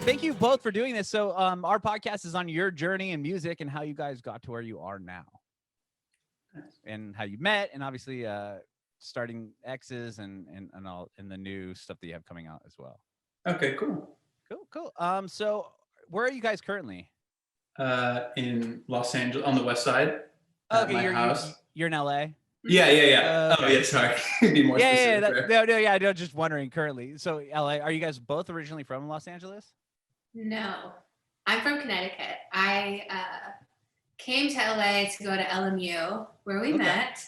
thank you both for doing this. So our podcast is on your journey in music and how you guys got to where you are now. And how you met, and obviously starting EXES and all, and the new stuff that you have coming out as well. Okay, cool. Cool. So where are you guys currently? In Los Angeles, on the west side. Okay, my house. You're in LA? Yeah. Okay. Oh yeah, sorry. Be more specific. I'm just wondering currently. So LA, are you guys both originally from Los Angeles? No, I'm from Connecticut. I came to LA to go to LMU where we met.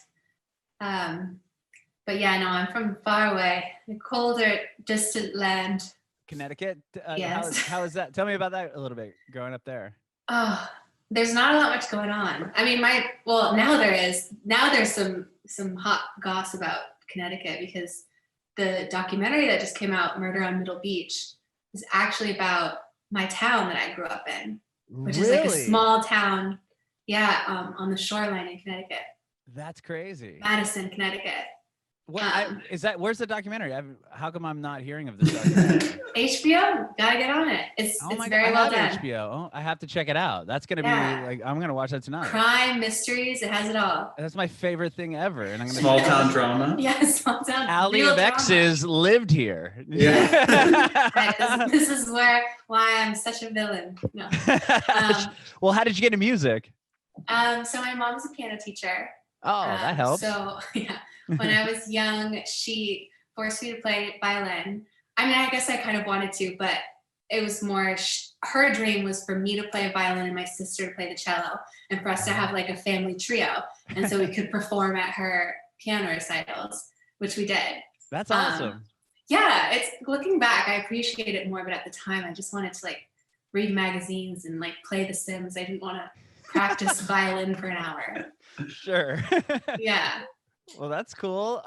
But yeah, no, I'm from far away, the colder, distant land. Connecticut? Yes. How is that? Tell me about that a little bit, growing up there. Oh, there's not a lot much going on. I mean, now there is. Now there's some hot goss about Connecticut because the documentary that just came out, Murder on Middle Beach, is actually about my town that I grew up in, which is like a small town, on the shoreline in Connecticut. That's crazy. Madison, Connecticut. Where's the documentary? How come I'm not hearing of this documentary? HBO, gotta get on it. It's very well done. HBO. Oh, I have to check it out. That's gonna be I'm gonna watch that tonight. Crime, mysteries, it has it all. That's my favorite thing ever. And I'm gonna small town drama. Yeah, small town. Allie of EXES lived here. Yeah. Right, this is why I'm such a villain. No. Well, how did you get into music? So my mom's a piano teacher. Oh, that helps. So yeah, when I was young, she forced me to play violin. I mean, I guess I kind of wanted to, but it was more, her dream was for me to play violin and my sister to play the cello, and for us to have like a family trio. And so we could perform at her piano recitals, which we did. That's awesome. Yeah, it's looking back, I appreciate it more, but at the time I just wanted to like read magazines and like play The Sims. I didn't want to practice violin for an hour. Sure. Yeah. Well, that's cool.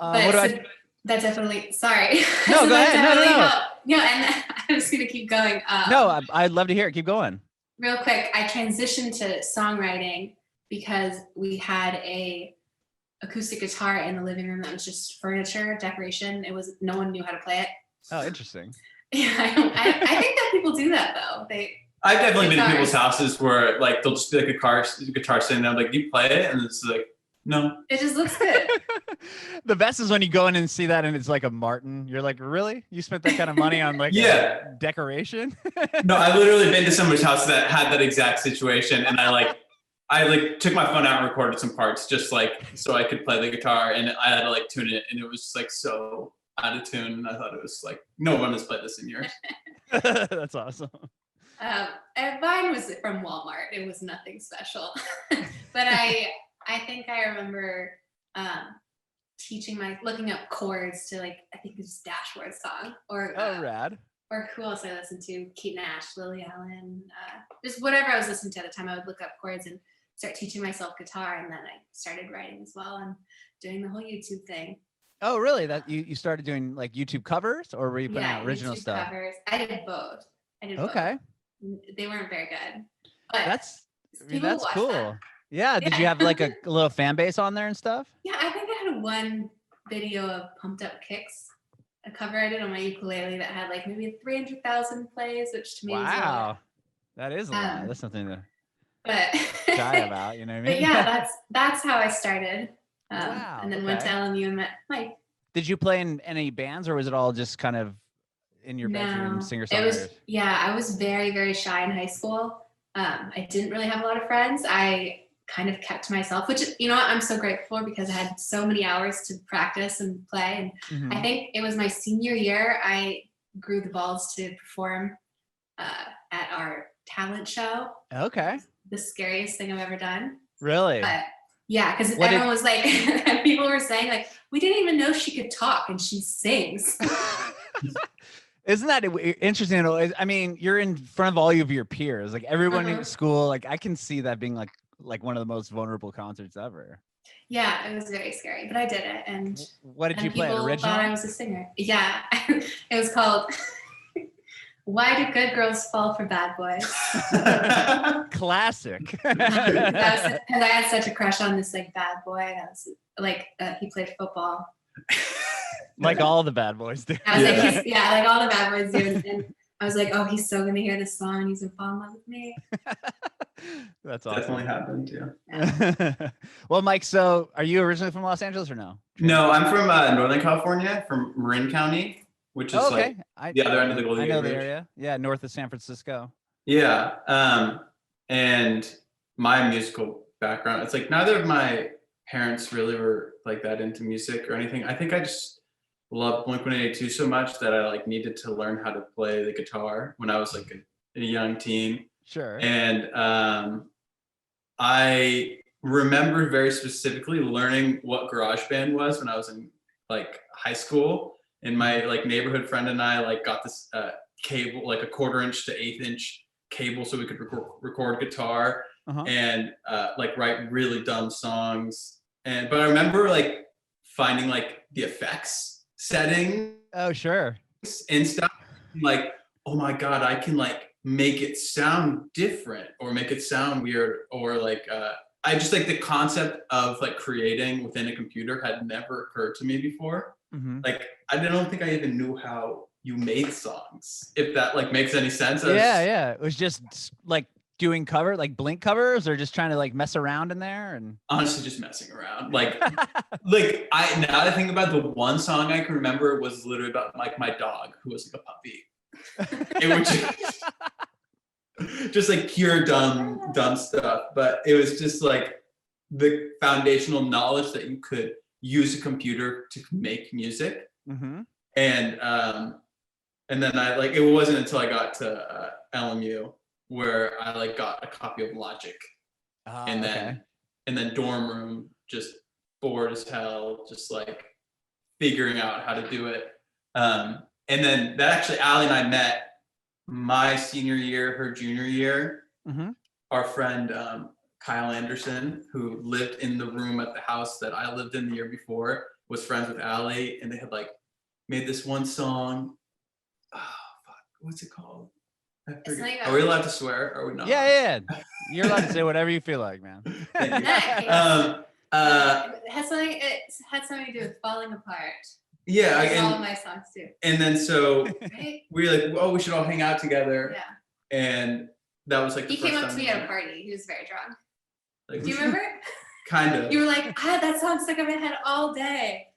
That definitely, sorry. No, go ahead. No. And I'm just going to keep going. No, I'd love to hear it. Keep going. Real quick, I transitioned to songwriting because we had a acoustic guitar in the living room that was just furniture, decoration. No one knew how to play it. Oh, interesting. Yeah, I think that people do that though. I've definitely been to people's houses where like they'll just be like a guitar sitting there, like, you play it, and it's like, no. It just looks good. The best is when you go in and see that and it's like a Martin. You're like, really? You spent that kind of money on like decoration? No, I've literally been to somebody's house that had that exact situation, and I took my phone out and recorded some parts just like so I could play the guitar, and I had to like tune it, and it was just like so out of tune, and I thought it was like, no one has played this in years. That's awesome. And mine was from Walmart. It was nothing special. But I think I remember looking up chords to like, I think it was Dashboard song or rad. Or who else I listened to? Kate Nash, Lily Allen, just whatever I was listening to at the time. I would look up chords and start teaching myself guitar, and then I started writing as well and doing the whole YouTube thing. Oh, really? That you started doing like YouTube covers, or were you putting out original YouTube stuff? Covers. I did both. Okay. Both. They weren't very good, but that's cool. Them. Yeah. Did you have like a little fan base on there and stuff? Yeah, I think I had one video of Pumped Up Kicks, a cover I did on my ukulele that had like maybe 300,000 plays, which to me is a lot. That is a lot. That's something to shy about, you know what I mean? But yeah, that's how I started. And then went to LMU and met Mike. Did you play in any bands, or was it all just kind of in your bedroom, singer-songwriters? I was very, very shy in high school. I didn't really have a lot of friends. I kind of kept to myself, which, you know what, I'm so grateful for, because I had so many hours to practice and play. And I think it was my senior year, I grew the balls to perform at our talent show. Okay. The scariest thing I've ever done. Really? But yeah, because everyone was like, people were saying like, we didn't even know she could talk and she sings. Isn't that interesting? I mean, you're in front of all of your peers, like everyone in school. Like I can see that being like one of the most vulnerable concerts ever. Yeah, it was very scary, but I did it. And what did you play? Original? People thought I was a singer. Yeah, it was called "Why Do Good Girls Fall for Bad Boys?" Classic. Because I had such a crush on this like bad boy. That was like he played football. Like all the bad boys do. I was like, like all the bad boys do. And I was like, oh, he's so gonna hear this song and he's gonna fall in love with me. That's awesome. Definitely happened, yeah. Well, Mike, so are you originally from Los Angeles or no? No, I'm from Northern California, from Marin County, which is like the other end of the Golden Gate I know the Bridge. area. Yeah, north of San Francisco. Yeah. And my musical background, it's like neither of my parents really were like that into music or anything. I think I just loved Blink-182 so much that I like needed to learn how to play the guitar when I was like a young teen. Sure. And I remember very specifically learning what GarageBand was when I was in like high school. And my like neighborhood friend and I like got this cable, like a 1/4-inch to 1/8-inch cable, so we could record guitar and like write really dumb songs. But I remember like finding like the effects setting. Oh, sure. And stuff like, oh my God, I can like make it sound different or make it sound weird, or like I just like the concept of like creating within a computer had never occurred to me before. Like I don't think I even knew how you made songs, if that like makes any sense. Yeah. It was just like doing Blink covers, or just trying to like mess around in there, and honestly just messing around. Like like I now that I think about, the one song I can remember was literally about like my dog who was like a puppy. It was just like pure dumb stuff, but it was just like the foundational knowledge that you could use a computer to make music. And then I like, it wasn't until I got to LMU where I like got a copy of Logic, and then dorm room, just bored as hell, just like figuring out how to do it. And then that actually, Allie and I met my senior year, her junior year. Our friend Kyle Anderson, who lived in the room at the house that I lived in the year before, was friends with Allie, and they had like made this one song. Oh fuck, what's it called? I forget. Are we allowed to swear? Are we not? Yeah. You're allowed to say whatever you feel like, man. Thank you. It had something to do with falling apart. Yeah, all of my songs too. And then so right? we were like, oh, we should all hang out together. Yeah. And that was like he came up to me at a party. He was very drunk. Like, do you remember? Kind of. You were like, I had that song stuck in my head all day.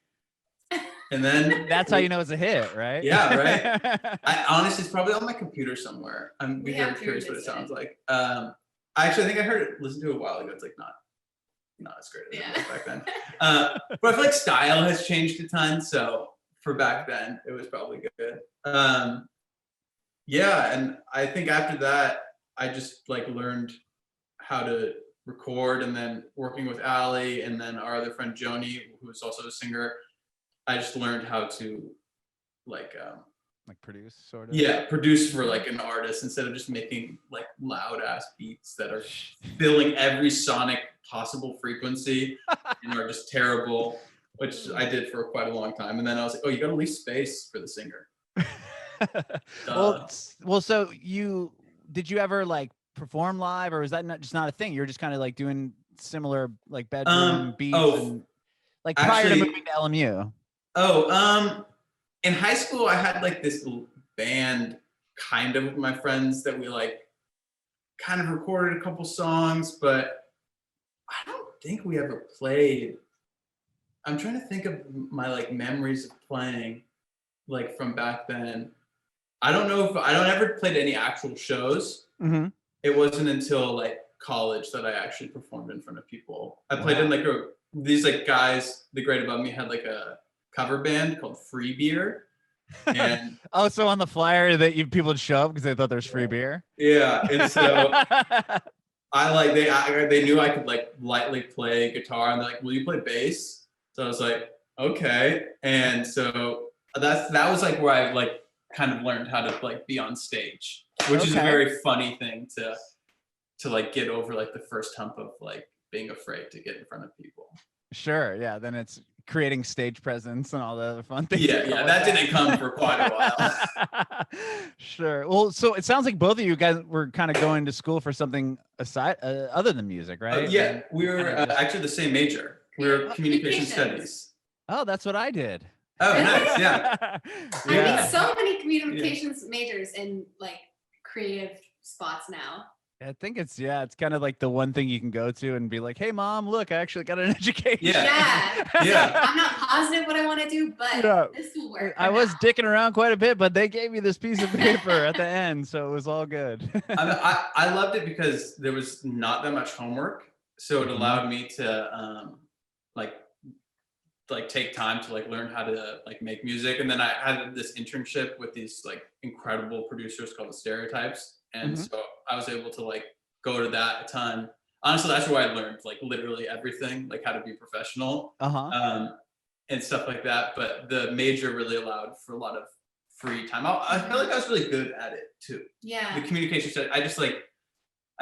And then that's how you know it's a hit, right? Yeah, right. I honestly, it's probably on my computer somewhere. I'm very curious what it sounds like. I actually think I heard it, listened to it a while ago. It's like not as great as it was back then. But I feel like style has changed a ton. So for back then, it was probably good. Yeah, and I think after that, I just like learned how to record, and then working with Allie and then our other friend Joni, who is also a singer, I just learned how to like produce, sort of. Yeah, produce for like an artist instead of just making like loud ass beats that are filling every sonic possible frequency and are just terrible, which I did for quite a long time. And then I was like, oh, you gotta leave space for the singer. Well, so did you ever like perform live, or was that just not a thing? You're just kind of like doing similar like bedroom beats and like prior to moving to LMU? In high school, I had like this band kind of with my friends that we like kind of recorded a couple songs, but I don't think we ever played. I'm trying to think of my like memories of playing like from back then. I don't know if I don't ever played any actual shows. It wasn't until like college that I actually performed in front of people. I played in like these like guys, the grade above me had like a cover band called Free Beer. And so on the flyer that people would show up because they thought there was free beer. Yeah, and so I like they knew I could like lightly play guitar, and they're like, "Will you play bass?" So I was like, "Okay." And so that was like where I like kind of learned how to like be on stage, which is a very funny thing to like get over like the first hump of like being afraid to get in front of people. Sure. Yeah. Then it's creating stage presence and all the other fun things. Yeah. That didn't come for quite a while. Sure. Well, so it sounds like both of you guys were kind of going to school for something aside, other than music, right? Yeah. We were actually the same major. We were communication studies. Oh, that's what I did. Oh, nice. Yeah. I mean, so many communications majors in like creative spots now. I think it's kind of like the one thing you can go to and be like, hey mom, look, I actually got an education. Yeah. I'm not positive what I want to do, but this will work. I was dicking around quite a bit, but they gave me this piece of paper at the end, so it was all good. I loved it because there was not that much homework, so it allowed me to like take time to like learn how to like make music. And then I had this internship with these like incredible producers called the Stereotypes. And so I was able to like go to that a ton. Honestly, that's where I learned like literally everything, like how to be professional and stuff like that. But the major really allowed for a lot of free time. I feel like I was really good at it too. Yeah. The communication stuff, I just like,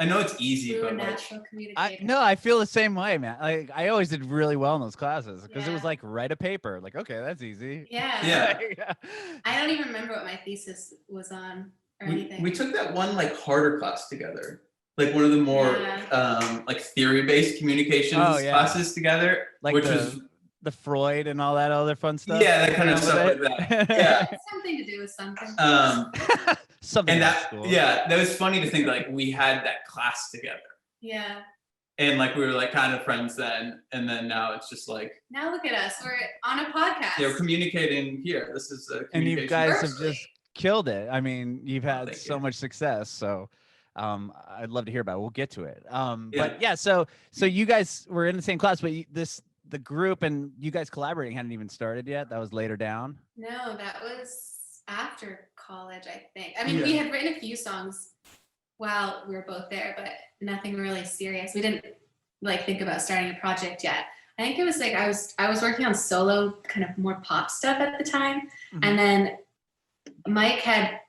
I know it's easy, but natural communicator. I feel the same way, man. Like I always did really well in those classes because it was like write a paper. Like, okay, that's easy. Yeah. I don't even remember what my thesis was on. We took that one like harder class together, like one of the more like theory-based communications classes together, like which was the Freud and all that other fun stuff. Yeah, that kind of stuff like that. Yeah, it's something to do with something. Something. And that was funny to think like we had that class together. Yeah. And like we were like kind of friends then, and then now it's just like. Now look at us, we're on a podcast. Yeah, we're communicating here. This is a and you guys have just killed it. I mean, you've had so much success. So I'd love to hear about it. We'll get to it. But yeah, so you guys were in the same class, but the group and you guys collaborating hadn't even started yet. That was later down. No, that was after college, I think. I mean, we had written a few songs while we were both there, but nothing really serious. We didn't like think about starting a project yet. I think it was like I was working on solo kind of more pop stuff at the time. And then Mike had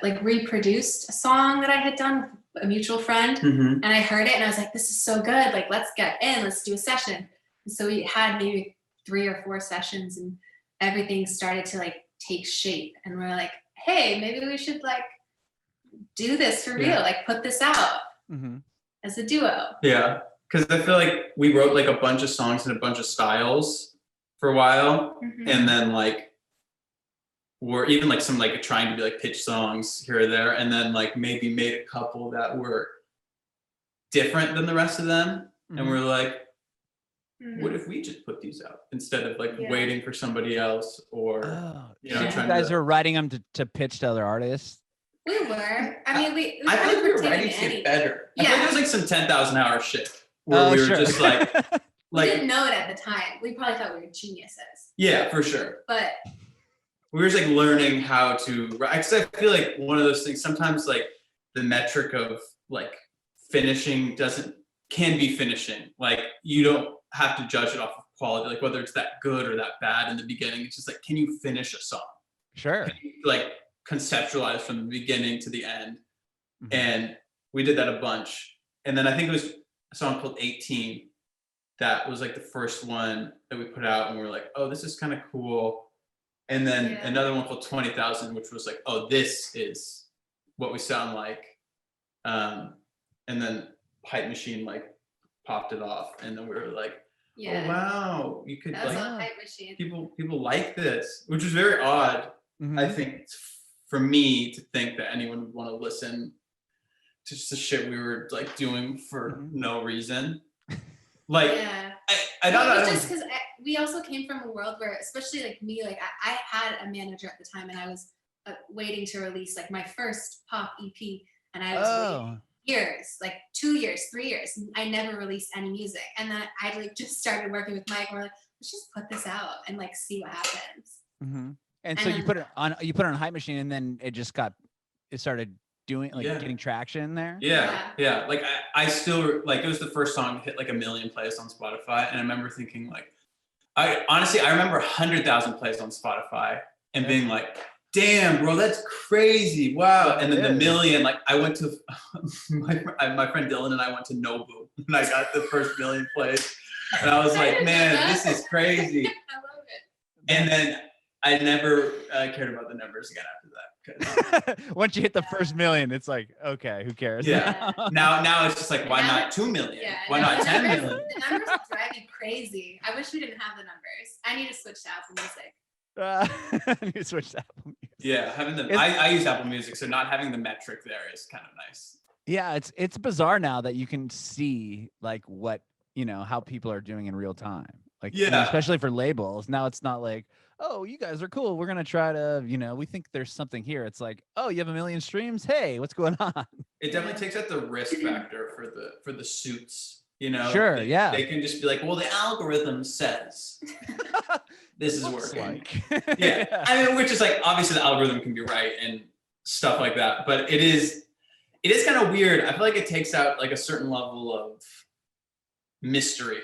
like reproduced a song that I had done with a mutual friend, and I heard it and I was like, this is so good, like let's get in, let's do a session. And so we had maybe 3 or 4 sessions and everything started to like take shape, and we're like, hey, maybe we should like do this for real, like put this out as a duo. Yeah, because I feel like we wrote like a bunch of songs in a bunch of styles for a while, and then like we're even like some like trying to be like pitch songs here or there, and then like maybe made a couple that were different than the rest of them, and we're like, what if we just put these out instead of like waiting for somebody else, or you know, you guys were writing them to pitch to other artists? We were. I mean, I feel like we were writing shit better. I think there was like some 10,000 hour shit where we were just like we didn't know it at the time. We probably thought we were geniuses. Yeah, for sure. But we were just like learning how to write. Because I feel like one of those things, sometimes like the metric of like finishing can be finishing. Like you don't have to judge it off of quality, like whether it's that good or that bad in the beginning. It's just like, can you finish a song? Sure. Like conceptualize from the beginning to the end. And we did that a bunch. And then I think it was a song called 18 that was like the first one that we put out, and we were like, oh, this is kind of cool. And then another one called 20,000, which was like, oh, this is what we sound like. And then Hype Machine like popped it off, and then we were like, oh wow, you could that was like on Hype Machine. people like this, which was very odd. I think for me to think that anyone would want to listen to just the shit we were like doing for no reason. Like I don't know. Just because we also came from a world where, especially like me, like I had a manager at the time, and I was waiting to release like my first pop EP, and I was waiting years, like 2 years, 3 years. I never released any music, and then I like just started working with Mike. And we're like, let's just put this out and like see what happens. And so you put it on Hype Machine, and then it started doing like getting traction there. Yeah. Like I still like, it was the first song to hit like 1 million plays on Spotify, and I remember thinking like, I remember 100,000 plays on Spotify and being like, damn, bro, that's crazy. Wow. And then the million, like I went to my friend Dylan and I went to Nobu, and I got the first 1 million plays, and I was like, man, this is crazy. I love it. And then I never cared about the numbers again after that. Once you hit the first 1 million, it's like, okay, who cares? Yeah. Now it's just like, why not 2 million? Yeah, why not 10 million? The numbers drive you crazy. I wish we didn't have the numbers. I need to switch to Apple Music. You switched to Apple Music. Yeah, having I use Apple Music, so not having the metric there is kind of nice. Yeah, it's bizarre now that you can see like what, how people are doing in real time. Like, especially for labels. Now it's not like, oh, you guys are cool, we're gonna try to, we think there's something here. It's like, oh, you have 1 million streams, hey, what's going on? It definitely takes out the risk factor for the suits. Sure, they can just be like, well, the algorithm says this is working. Yeah, I mean, which is like, obviously the algorithm can be right and stuff like that, but it is kind of weird. I feel like it takes out like a certain level of mystery.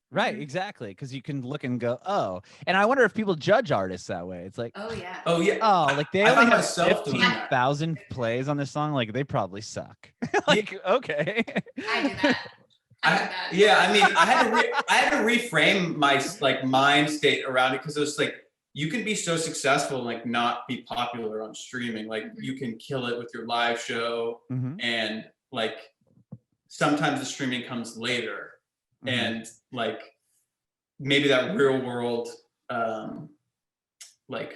Right, exactly, because you can look and go, oh, and I wonder if people judge artists that way. It's like, oh yeah, like they only have 15,000 plays on this song, like they probably suck. Like, okay, I do that. Yeah, I mean, I had to reframe my like mind state around it, because it was like, you can be so successful and like not be popular on streaming. Like you can kill it with your live show, and like sometimes the streaming comes later, and like maybe that real world like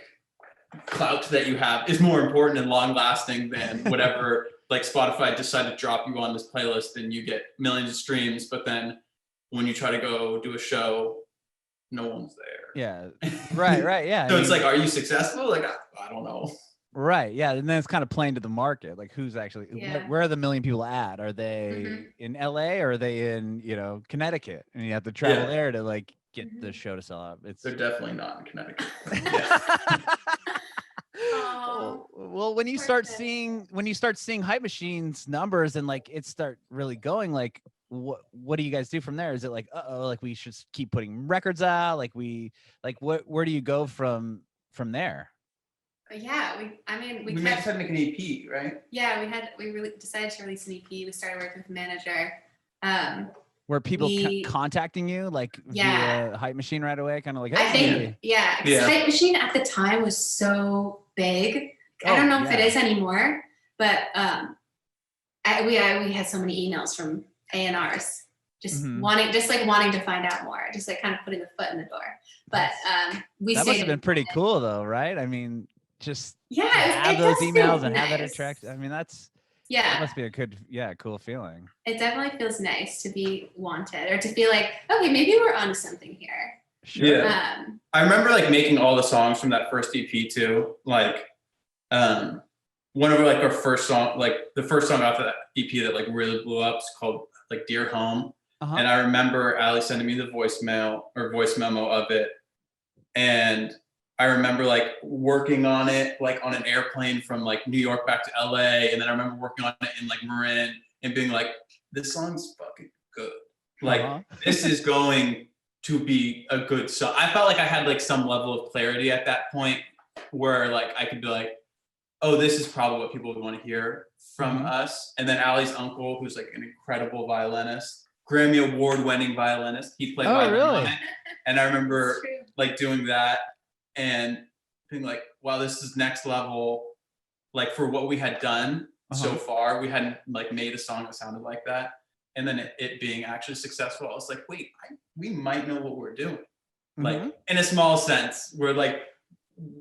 clout that you have is more important and long lasting than whatever like Spotify decided to drop you on this playlist and you get millions of streams, but then when you try to go do a show, no one's there. Yeah, right, yeah. So it's like, are you successful? Like, I don't know. Right, yeah, and then it's kind of playing to the market, like who's actually, where are the 1 million people at? Are they in LA or are they in, Connecticut? And you have to travel there to like get the show to sell out. They're definitely not in Connecticut. Well, when you start seeing Hype Machine's numbers and like it start really going, like what do you guys do from there? Is it like, like we should keep putting records out? Like where do you go from there? Yeah, we decided to make an EP, right? Yeah, we really decided to release an EP. We started working with a manager. Were people contacting you like via Hype Machine right away? Kind of like, hey. I think, because Hype Machine at the time was so big. I don't know if it is anymore, but we had so many emails from A&Rs just wanting to find out more, just like kind of putting the foot in the door. But that must have been pretty cool though, right? I mean, just have those emails and have that attract. I mean, that must be a good, cool feeling. It definitely feels nice to be wanted or to feel like, okay, maybe we're onto something here. Sure. Yeah. I remember like making all the songs from that first EP too. Like, one of like our first song, like the first song off of that EP that like really blew up is called like Dear Home. And I remember Allie sending me the voice memo of it. And I remember like working on it, like on an airplane from like New York back to LA. And then I remember working on it in like Marin and being like, this song's fucking good. Like this is going to be a good song. I felt like I had like some level of clarity at that point where like I could be like, oh, this is probably what people would want to hear from us. And then Allie's uncle, who's like an incredible violinist, Grammy award-winning violinist, he played violin on it. And I remember like doing that and being like, wow, this is next level. Like for what we had done so far, we hadn't like made a song that sounded like that. And then it being actually successful, I was like, wait, we might know what we're doing. Like in a small sense, we're like,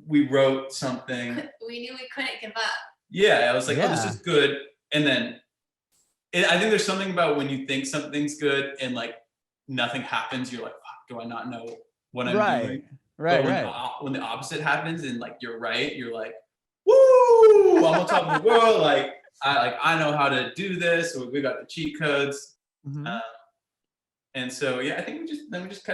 we wrote something. We knew we couldn't give up. Yeah, I was like, oh, this is good. And then I think there's something about when you think something's good and like nothing happens, you're like, fuck, do I not know what I'm doing? But when the opposite happens and like you're right, you're like, woo, I'm on top of the world. Like I know how to do this. We got the cheat codes. And so I think we just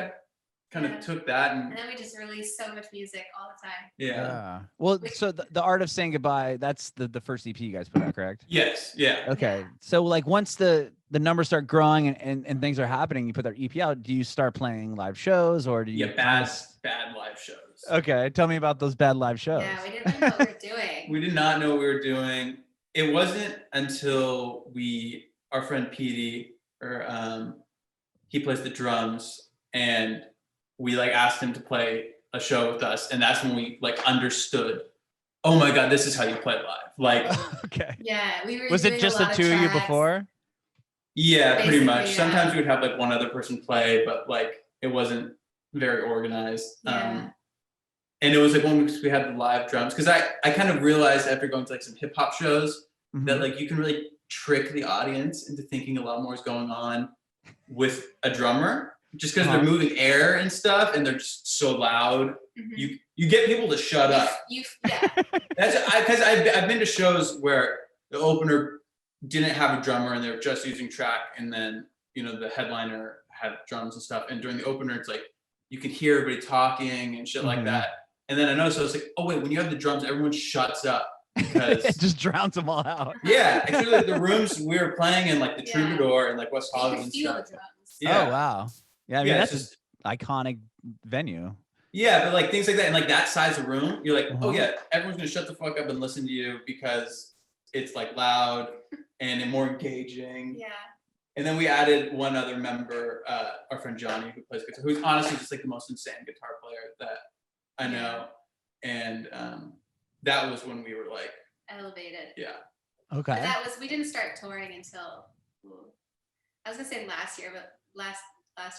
kind of took that and then we just released so much music all the time. Yeah. Well, so the Art of Saying Goodbye, that's the first EP you guys put out, correct? Yes. Yeah. Okay. So like once the numbers start growing and things are happening, you put that EP out, do you start playing live shows or do you bad live shows? Okay. Tell me about those bad live shows. Yeah, we didn't know what we were doing. We did not know what we were doing. It wasn't until our friend Petey, he plays the drums, and we like asked him to play a show with us, and that's when we like understood, oh my god, this is how you play live. Like okay. Yeah, we were Was it just the two of you before? Yeah, pretty much. Basically, Sometimes we would have like one other person play, but like it wasn't very organized. Yeah. And it was like when we had the live drums, because I kind of realized after going to like some hip hop shows that like you can really trick the audience into thinking a lot more is going on with a drummer, just because they're moving air and stuff, and they're just so loud. You get people to shut up. Yeah. That's because I've been to shows where the opener didn't have a drummer and they were just using track, and then the headliner had drums and stuff. And during the opener, it's like you can hear everybody talking and shit like that. And then I noticed I was like, oh wait, when you have the drums, everyone shuts up because it just drowns them all out. Yeah, actually, like, the rooms we were playing in, like the Troubadour and like West Hollywood and feel stuff. the drums. Yeah. Oh wow. Yeah, I mean that's just an iconic venue. Yeah, but like things like that, and like that size of room, you're like, oh yeah, everyone's gonna shut the fuck up and listen to you because it's like loud and more engaging. Yeah. And then we added one other member, our friend Johnny, who plays guitar, who's honestly just like the most insane guitar player that I know. And that was when we were like elevated. Yeah. Okay. But we didn't start touring until I was gonna say last year, but last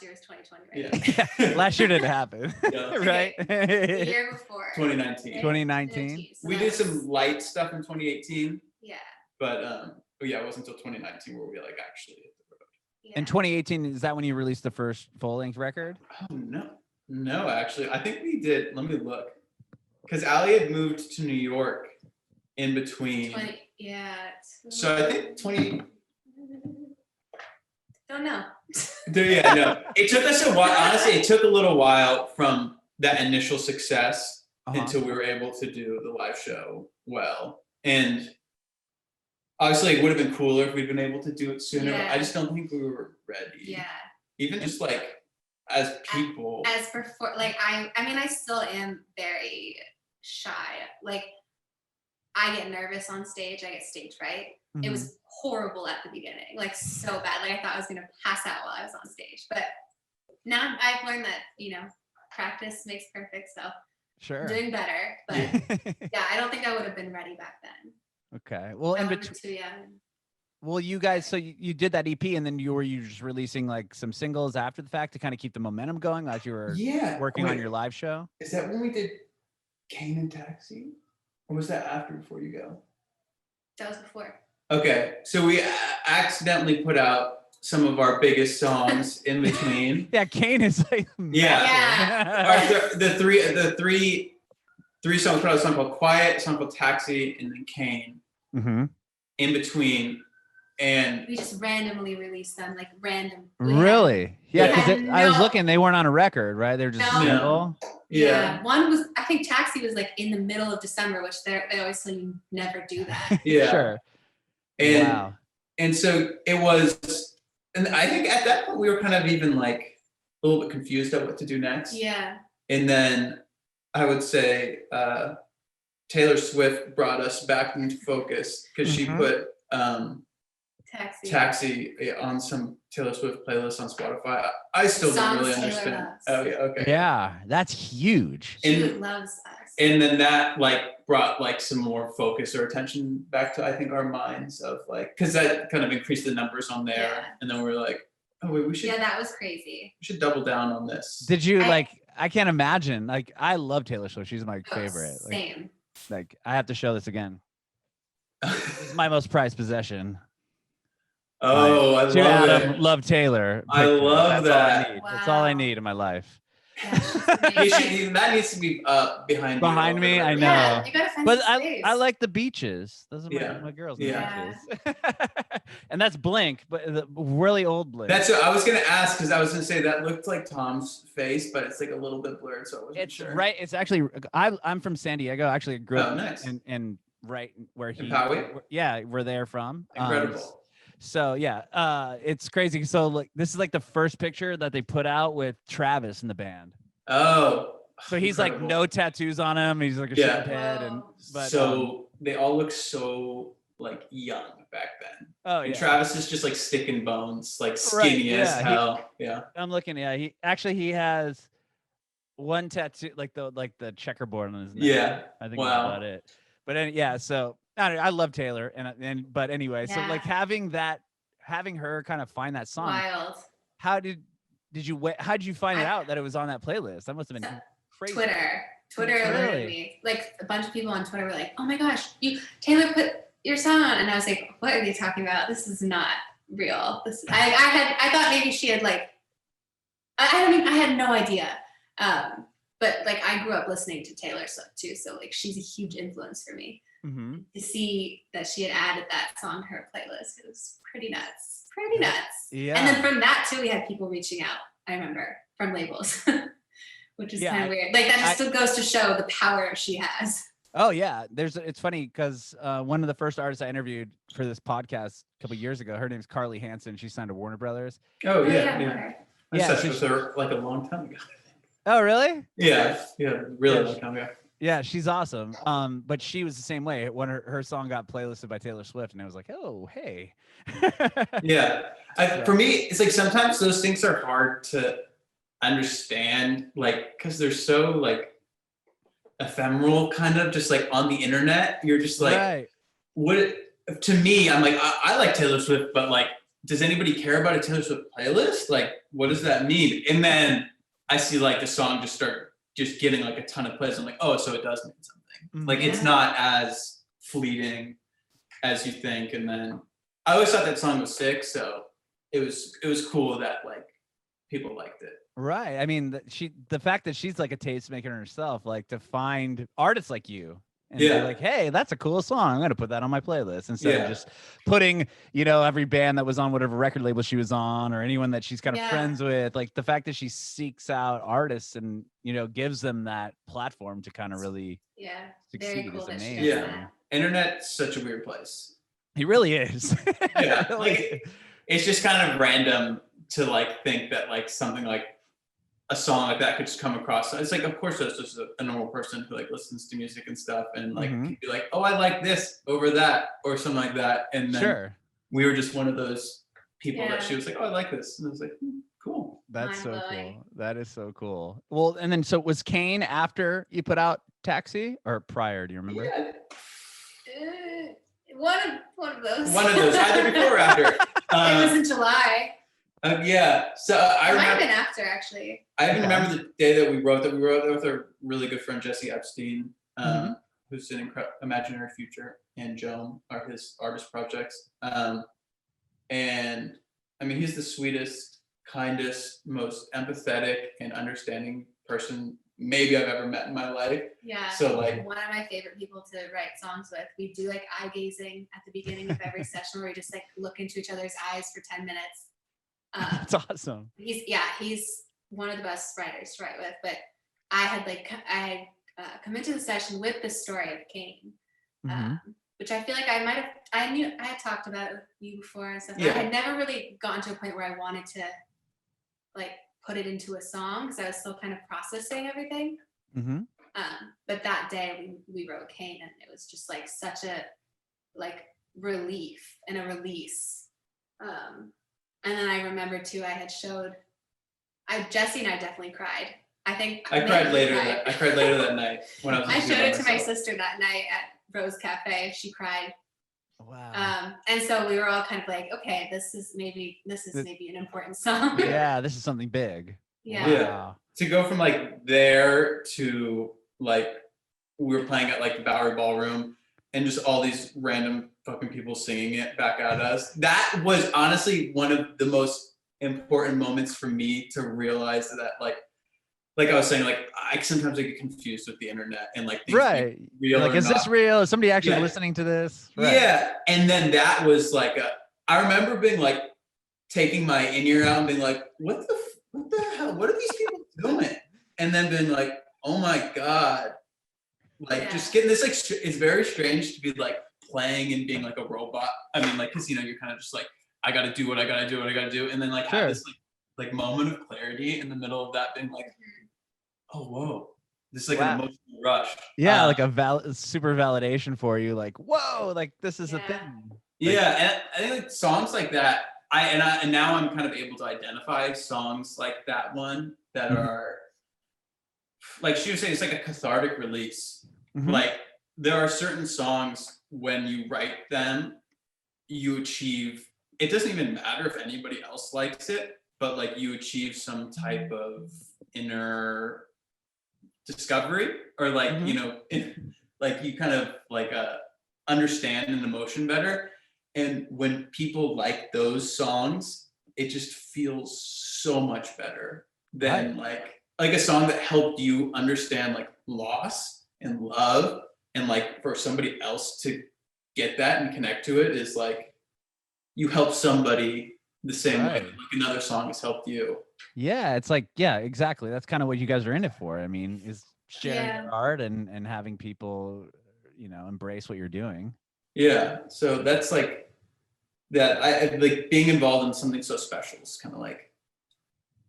year was 2020, right? Yeah. Last year didn't happen. Right? The year before. 2019. 2019. So we did some light stuff in 2018. Yeah. But yeah, it wasn't until 2019 where we like actually hit the road. Yeah. In 2018, is that when you released the first full-length record? Oh no, actually, I think we did. Let me look, because Allie had moved to New York in between. So I think 20. Don't know. Yeah, no. It took us a while. Honestly, it took a little while from that initial success until we were able to do the live show well. And obviously, it would have been cooler if we'd been able to do it sooner. Yeah. But I just don't think we were ready. Yeah. Even just like as people. I mean, I still am very shy. Like, I get nervous on stage. I get stage fright. It was horrible at the beginning, like so bad. Like I thought I was gonna pass out while I was on stage. But now I've learned that practice makes perfect. So Sure. I'm doing better. But yeah, I don't think I would have been ready back then. Okay. Well, in between. Too young. Well, you guys, so you did that EP, and then were you just releasing like some singles after the fact to kind of keep the momentum going as you were working on your live show? Is that when we did Kane and Taxi? Or was that after before you go? That was before. Okay, so we accidentally put out some of our biggest songs in between. Yeah, Kane is like the three songs put out a song called Quiet, a song called Taxi, and then Kane. In between, and we just randomly released them, like random. Really? Yeah, because I was looking, they weren't on a record, right? They're just single. Yeah. One was, I think Taxi was like in the middle of December, which they always say you never do that. Yeah. Sure. And and so it was, and I think at that point we were kind of even like a little bit confused at what to do next. Yeah. And then I would say Taylor Swift brought us back into focus because she put Taxi on some Taylor Swift playlist on Spotify. I still don't really understand. Oh yeah, okay. Yeah, that's huge. She loves us. And then that like brought like some more focus or attention back to I think our minds of like, because that kind of increased the numbers on there. Yeah. And then we were like, oh wait, we should. Yeah, that was crazy. We should double down on this. Did you I can't imagine. Like I love Taylor Swift. She's my favorite. Same. Like I have to show this again. This is my most prized possession. Oh, I love it. Love Taylor. I love that. That's all I need in my life. That needs to be behind me. I know. Yeah, you gotta find but space. I like the beaches. Those are my girls. Yeah. The beaches. And that's Blink, but the really old Blink. That's what I was gonna ask because I was gonna say that looked like Tom's face, but it's like a little bit blurred, so I wasn't sure. Right. It's actually I'm from San Diego. Actually, I grew up in right where he. Yeah, where they're from. Incredible. So yeah, it's crazy. So like this is like the first picture that they put out with Travis in the band. Oh. So he's like no tattoos on him. He's like a shaved head, and so they all look so like young back then. Oh and Travis is just like stick and bones, like skinny as hell. I'm looking. Yeah, he has one tattoo, like the checkerboard on his neck. Yeah, I think that's about it. But so I love Taylor, but anyway, so like having that having her kind of find that song, Wild. how did you find out that it was on that playlist? That must have been crazy. Twitter alerted me. Like a bunch of people on Twitter were like, "Oh my gosh, Taylor put your song on," and I was like, "What are you talking about? This is not real." I thought maybe she had like, I had no idea. But like I grew up listening to Taylor Swift too, so like she's a huge influence for me. Mm-hmm. To see that she had added that song to her playlist, it was pretty nuts. Yeah. And then from that too, we had people reaching out. I remember from labels, which is kind of weird. Like that just goes to show the power she has. Oh yeah, it's funny because one of the first artists I interviewed for this podcast a couple years ago, her name's Carly Hansen. She signed to Warner Brothers. Oh yeah. I Yeah, with her like a long time ago. Oh really? Yeah, really long time ago. Yeah, she's awesome. But she was the same way when her song got playlisted by Taylor Swift, and I was like, oh hey. Yeah, for me, it's like sometimes those things are hard to understand, like because they're so like ephemeral, kind of just like on the internet. You're just like, right. What? To me, I'm like, I like Taylor Swift, but like, does anybody care about a Taylor Swift playlist? Like, what does that mean? And then I see like the song just getting like a ton of plays. I'm like, oh, so it does mean something. Like it's not as fleeting as you think. And then I always thought that song was sick, so it was cool that like people liked it. Right. I mean, the fact that she's like a tastemaker herself, like to find artists like you and be like, hey, that's a cool song. I'm gonna put that on my playlist instead of just putting, every band that was on whatever record label she was on or anyone that she's kind of friends with. Like the fact that she seeks out artists and gives them that platform to kind of really succeed is amazing. Yeah. Internet's such a weird place. It really is. Yeah. Like it's just kind of random to like think that like something like a song like that could just come across. It's like, of course, there's just a normal person who like listens to music and stuff and like can be like, oh, I like this over that or something like that. And then we were just one of those people that she was like, oh, I like this. And I was like, cool. That's so cool. That is so cool. Well, and then so was Kane after you put out Taxi or prior? Do you remember? Yeah. One of those. One of those, either before or after. It was in July. Yeah. So I remember. Might have been after, actually. I even remember the day that we wrote that. We wrote that with our really good friend Jesse Epstein, who's in Imaginary Future, and Joan are his artist projects. And I mean, he's the sweetest, kindest, most empathetic and understanding person maybe I've ever met in my life. Yeah. So like one of my favorite people to write songs with. We do like eye gazing at the beginning of every session where we just like look into each other's eyes for 10 minutes. That's awesome. He's one of the best writers to write with. But I had come into the session with the story of Kane, which I feel like I had talked about it with you before and stuff. Yeah. I had never really gotten to a point where I wanted to like put it into a song because I was still kind of processing everything. But that day we wrote Kane, and it was just like such a like relief and a release. And then I remember too, Jesse and I definitely cried. I think I cried later that night when I was. I showed it to my sister that night at Rose Cafe. She cried. Wow. And so we were all kind of like, okay, this is maybe an important song. Yeah, this is something big. Yeah. To go from like there to like we were playing at like the Bowery Ballroom and just all these random fucking people singing it back at us. That was honestly one of the most important moments for me to realize that like I was saying, like I sometimes get confused with the internet and like right. Real like, is this real? Is somebody actually listening to this? Right. Yeah. And then that was like I remember being like taking my in-ear out and being like, what the hell? What are these people doing? And then being like, oh my God. Like just getting this, like, it's very strange to be like playing and being like a robot. I mean, like, cause you're kind of just like, I got to do what I got to do. And then like have this like moment of clarity in the middle of that being like, oh, whoa. This is like an emotional rush. Yeah. Like a super validation for you. Like, whoa, like this is a thing. Like, and I think like songs like that, and now I'm kind of able to identify songs like that one that are, like she was saying, it's like a cathartic release. Like there are certain songs when you write them, you achieve it doesn't even matter if anybody else likes it, but like you achieve some type of inner discovery, or like, you know, like you kind of like understand an emotion better. And when people like those songs, it just feels so much better than like a song that helped you understand like loss and love, and like for somebody else to get that and connect to it is like you help somebody the same way like another song has helped you. Yeah, it's like, yeah, exactly. That's kind of what you guys are in it for. I mean, is sharing your art and having people, you know, embrace what you're doing. Yeah, so that's like that. I like being involved in something so special is kind of like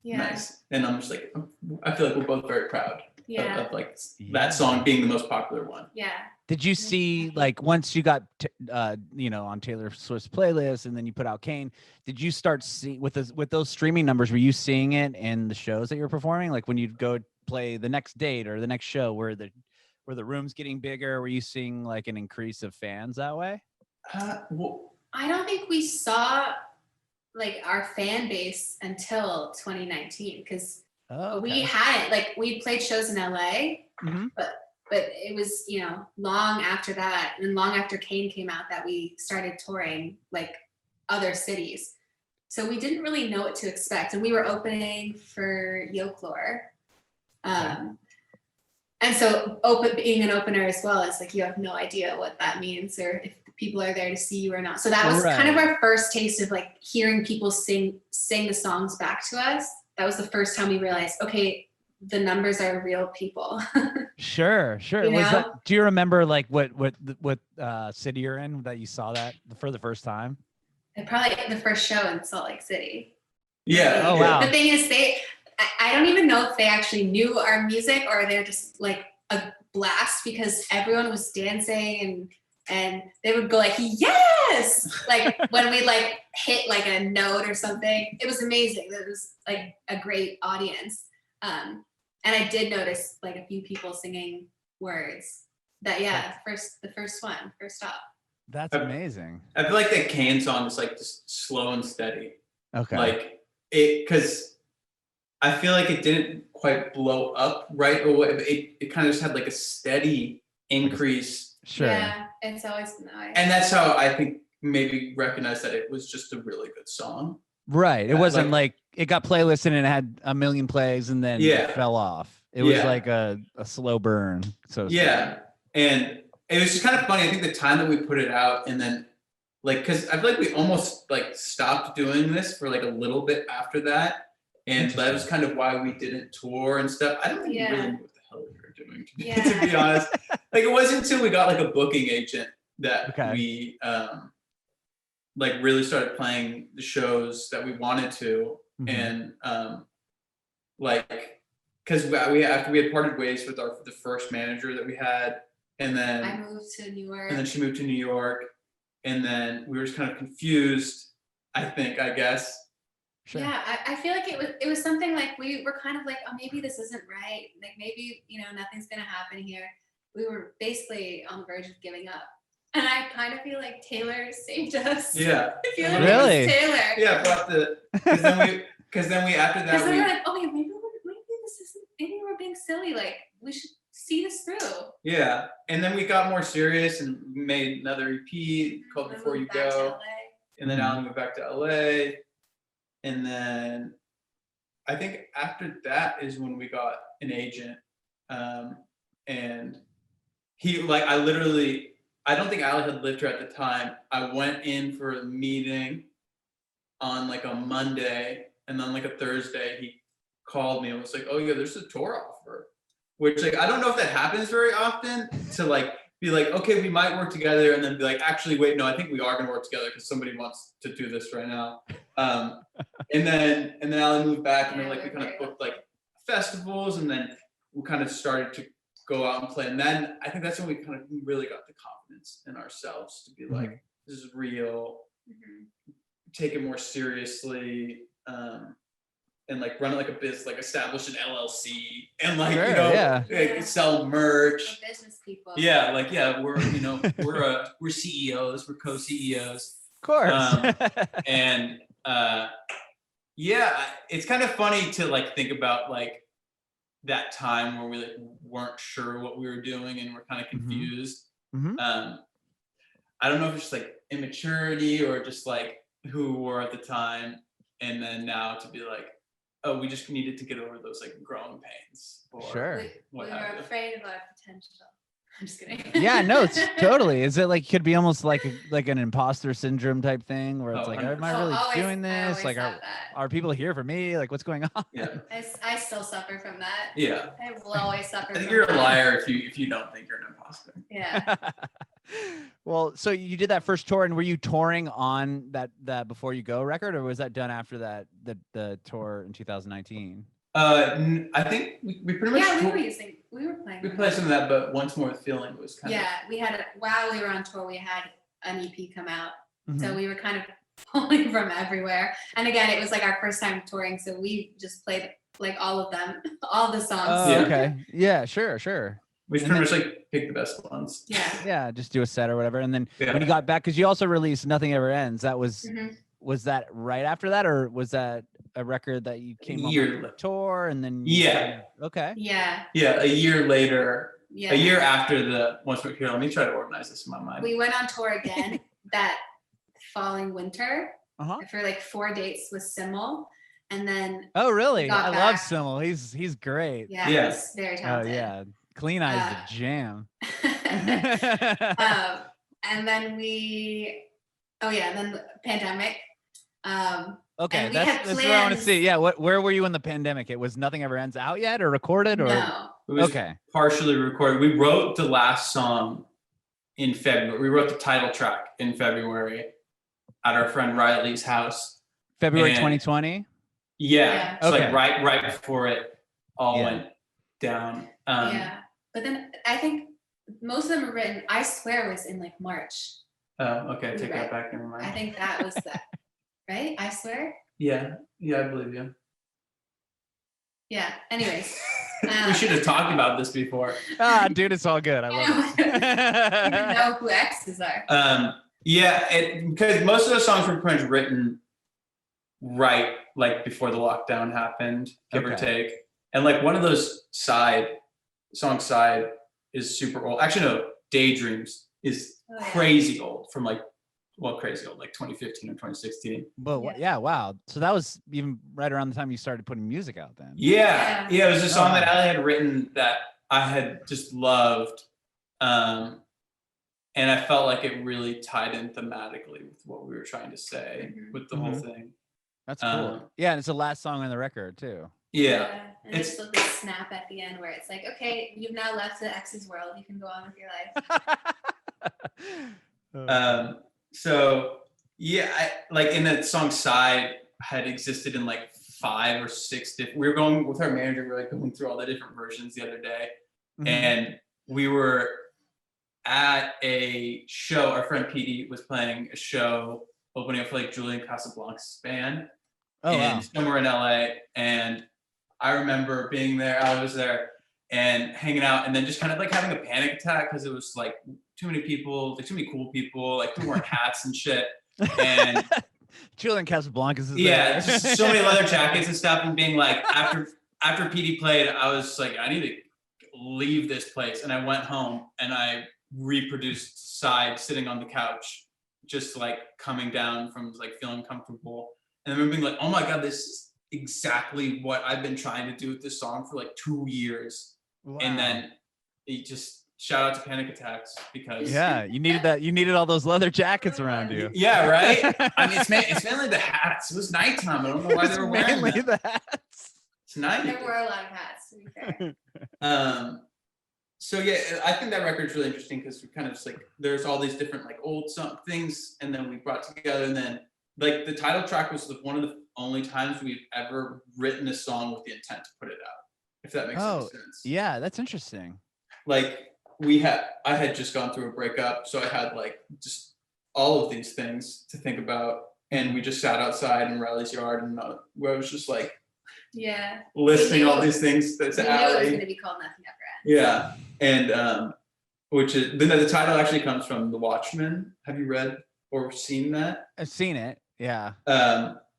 nice, and I'm just like, I feel like we're both very proud of like that song being the most popular one. Yeah. Did you see, like, once you got you know, on Taylor Swift's playlist, and then you put out Kane, did you start seeing with those streaming numbers, were you seeing it in the shows that you're performing? Like when you'd go play the next date or the next show, where the room's getting bigger, were you seeing like an increase of fans that way? Well, I don't think we saw like our fan base until 2019, because we hadn't, like, we played shows in LA, but it was, you know, long after that and long after Kane came out that we started touring like other cities. So we didn't really know what to expect, and we were opening for Yoklore. And so being an opener as well is like, you have no idea what that means, or if people are there to see you or not. So that was kind of our first taste of like hearing people sing the songs back to us. That was the first time we realized, okay, the numbers are real people. Sure. You know? Do you remember like what city you're in that you saw that for the first time? Probably the first show in Salt Lake City. Yeah. Oh, wow. The thing is, I don't even know if they actually knew our music, or they're just like a blast, because everyone was dancing and they would go like, yes, like when we like hit like a note or something. It was amazing. It was like a great audience. And I did notice like a few people singing words that, the first stop. That's amazing. I feel like that Kane song is like just slow and steady. Okay. Like because I feel like it didn't quite blow up right away. It kind of just had like a steady increase. Sure. Yeah, it's always nice. And that's how I think maybe recognize that it was just a really good song. Right. It wasn't like it got playlisted and it had a million plays and then it fell off. It was like a slow burn. So and it was just kind of funny. I think the time that we put it out, and then like, because I feel like we almost like stopped doing this for like a little bit after that, and that was kind of why we didn't tour and stuff. I don't think we really knew what the hell we were doing, to be honest. Like it wasn't until we got like a booking agent that we like really started playing the shows that we wanted to, and like because after we had parted ways with the first manager that we had, and then I moved to New York, and then she moved to New York, and then we were just kind of confused. I guess. Sure. Yeah, I feel like it was something like we were kind of like, oh, maybe this isn't right. Like maybe, you know, nothing's gonna happen here. We were basically on the verge of giving up. And I kind of feel like Taylor saved us. Yeah. I feel like Really? it was Taylor. Yeah, but because then we after that because we were like, oh, maybe this isn't, maybe we're being silly. Like we should see this through. Yeah, and then we got more serious and made another EP called Before You Go, and then Allie moved back to LA, and then I think after that is when we got an agent, and he like I don't think Allie had lived here at the time. I went in for a meeting on like a Monday, and then like a Thursday he called me and was like, oh yeah, there's a tour offer. Which like I don't know if that happens very often, to like be like, okay, we might work together, and then be like, actually wait, no, I think we are gonna work together because somebody wants to do this right now. And then Allie moved back, and then like we kind of booked like festivals, and then we kind of started to go out and play. And then I think that's when we kind of really got the confidence in ourselves to be like, this is real, take it more seriously, and like run it like a business, like establish an LLC, and like like sell merch. We're business people. Yeah, like we're we're CEOs, we're co-CEOs. course. And yeah, it's kind of funny to like think about like that time where we like weren't sure what we were doing and we're kind of confused. I don't know if it's just like immaturity or just like who we were at the time, and then now to be like, oh, we just needed to get over those like growing pains. Or Sure. We were afraid of our potential. I'm just kidding. Yeah, no, it's totally. Is it like could be almost like an imposter syndrome type thing where it's like, am I really doing this? Like, are people here for me? Like, what's going on? Yeah. I still suffer from that. Yeah. I will always suffer. I think you're a liar if you don't think you're an imposter. Yeah. Well, so you did that first tour, and were you touring on that Before You Go record, or was that done after that the tour in 2019? I think we pretty much. Yeah, we were playing. We played some of that, but Once More with Feeling was kind of. Yeah, we had while we were on tour, we had an EP come out, so we were kind of pulling from everywhere. And again, it was like our first time touring, so we just played like all of them, all the songs. Oh, okay. Yeah, sure. We pretty much like pick the best ones. Yeah. Yeah, just do a set or whatever, and then when you got back, because you also released Nothing Ever Ends. That was was that right after that, or was that a record that you came on the tour and then? Okay. Yeah. Yeah, a year later. Yeah. A year after the Once More Here. Let me try to organize this in my mind. We went on tour again that following winter for like 4 dates with Simmel, and then. Oh really? I love Simmel. He's great. Yeah. He's very talented. Oh yeah. Clean Eyes the jam. And then then the pandemic. Okay, that's what I want to see. Yeah, where were you in the pandemic? It was Nothing Ever Ends out yet, or recorded, or no? It was partially recorded. We wrote the last song in February. We wrote the title track in February at our friend Riley's house. February 2020. Yeah, so like right before it all went down. But then I think most of them were written. I Swear was in like March. Oh, okay. Take that back. Never mind. I think that was that. Right? I Swear? Yeah, I believe you. Yeah, anyways. We should have talked about this before. Dude, it's all good. I love it. I don't even know who EXES are. Because most of those songs were pretty much written right like before the lockdown happened, give or take. And like one of those side is super old. Actually, no, Daydreams is crazy old from like 2015 or 2016. But yeah, wow. So that was even right around the time you started putting music out then. Yeah. It was a song that Allie had written that I had just loved. And I felt like it really tied in thematically with what we were trying to say with the whole thing. That's cool. Yeah, and it's the last song on the record too. Yeah. And it's this snap at the end where it's like, okay, you've now left the EXES world. You can go on with your life. So yeah, like in that song Side had existed in like 5 or 6 different. We were going with our manager. We were like going through all the different versions the other day, and we were at a show. Our friend PD was playing a show opening up for like Julian Casablancas' band, somewhere in LA. And I remember being there. I was there and hanging out, and then just kind of like having a panic attack because it was like too many people, like too many cool people, like people wearing hats and shit. And Julian Casablancas is there. Just so many leather jackets and stuff, and being like, after PD played, I was like, I need to leave this place. And I went home and I reproduced Side sitting on the couch, just like coming down from like feeling comfortable. And I remember being like, oh my God, this is exactly what I've been trying to do with this song for like 2 years. Wow. And then it just, shout out to Panic Attacks because you needed that. You needed all those leather jackets around you. Yeah, right. I mean, it's mainly the hats. It was nighttime. I don't know why they were wearing them. The hats. It's night. There were a lot of hats, to be fair. So yeah, I think that record's really interesting because we kind of just like there's all these different like old things, and then we brought together, and then like the title track was one of the only times we've ever written a song with the intent to put it out. If that makes any sense. Yeah, that's interesting. Like I had just gone through a breakup, so I had like just all of these things to think about, and we just sat outside in Riley's yard, and where I was just like, listing all these things. That's Allie. It was going to be called Nothing Ever Ends. Yeah, and which is the title actually comes from The Watchmen. Have you read or seen that. I've seen it. Yeah.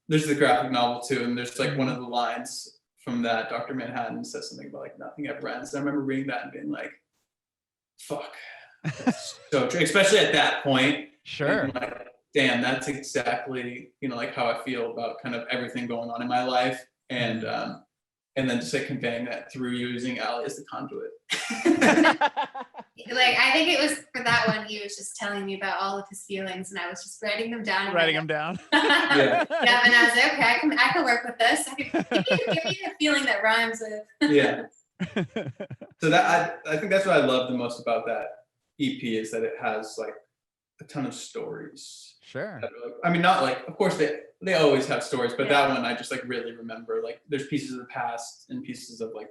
There's the graphic novel too, and there's like one of the lines from that, Dr. Manhattan says something about like nothing ever ends. And I remember reading that and being like, fuck. That's so true. Especially at that point. Sure. Like, damn, that's exactly, you know, like how I feel about kind of everything going on in my life. And then just like conveying that through using Allie as the conduit. Like, I think it was for that one, he was just telling me about all of his feelings, and I was just writing them down. Writing them down. Yeah, and I was like, okay, I can work with this. I can give me a feeling that rhymes with. Yeah. So that I think that's what I love the most about that EP is that it has like a ton of stories. Sure. I mean, not like, of course they always have stories, but that one I just like really remember. Like, there's pieces of the past and pieces of like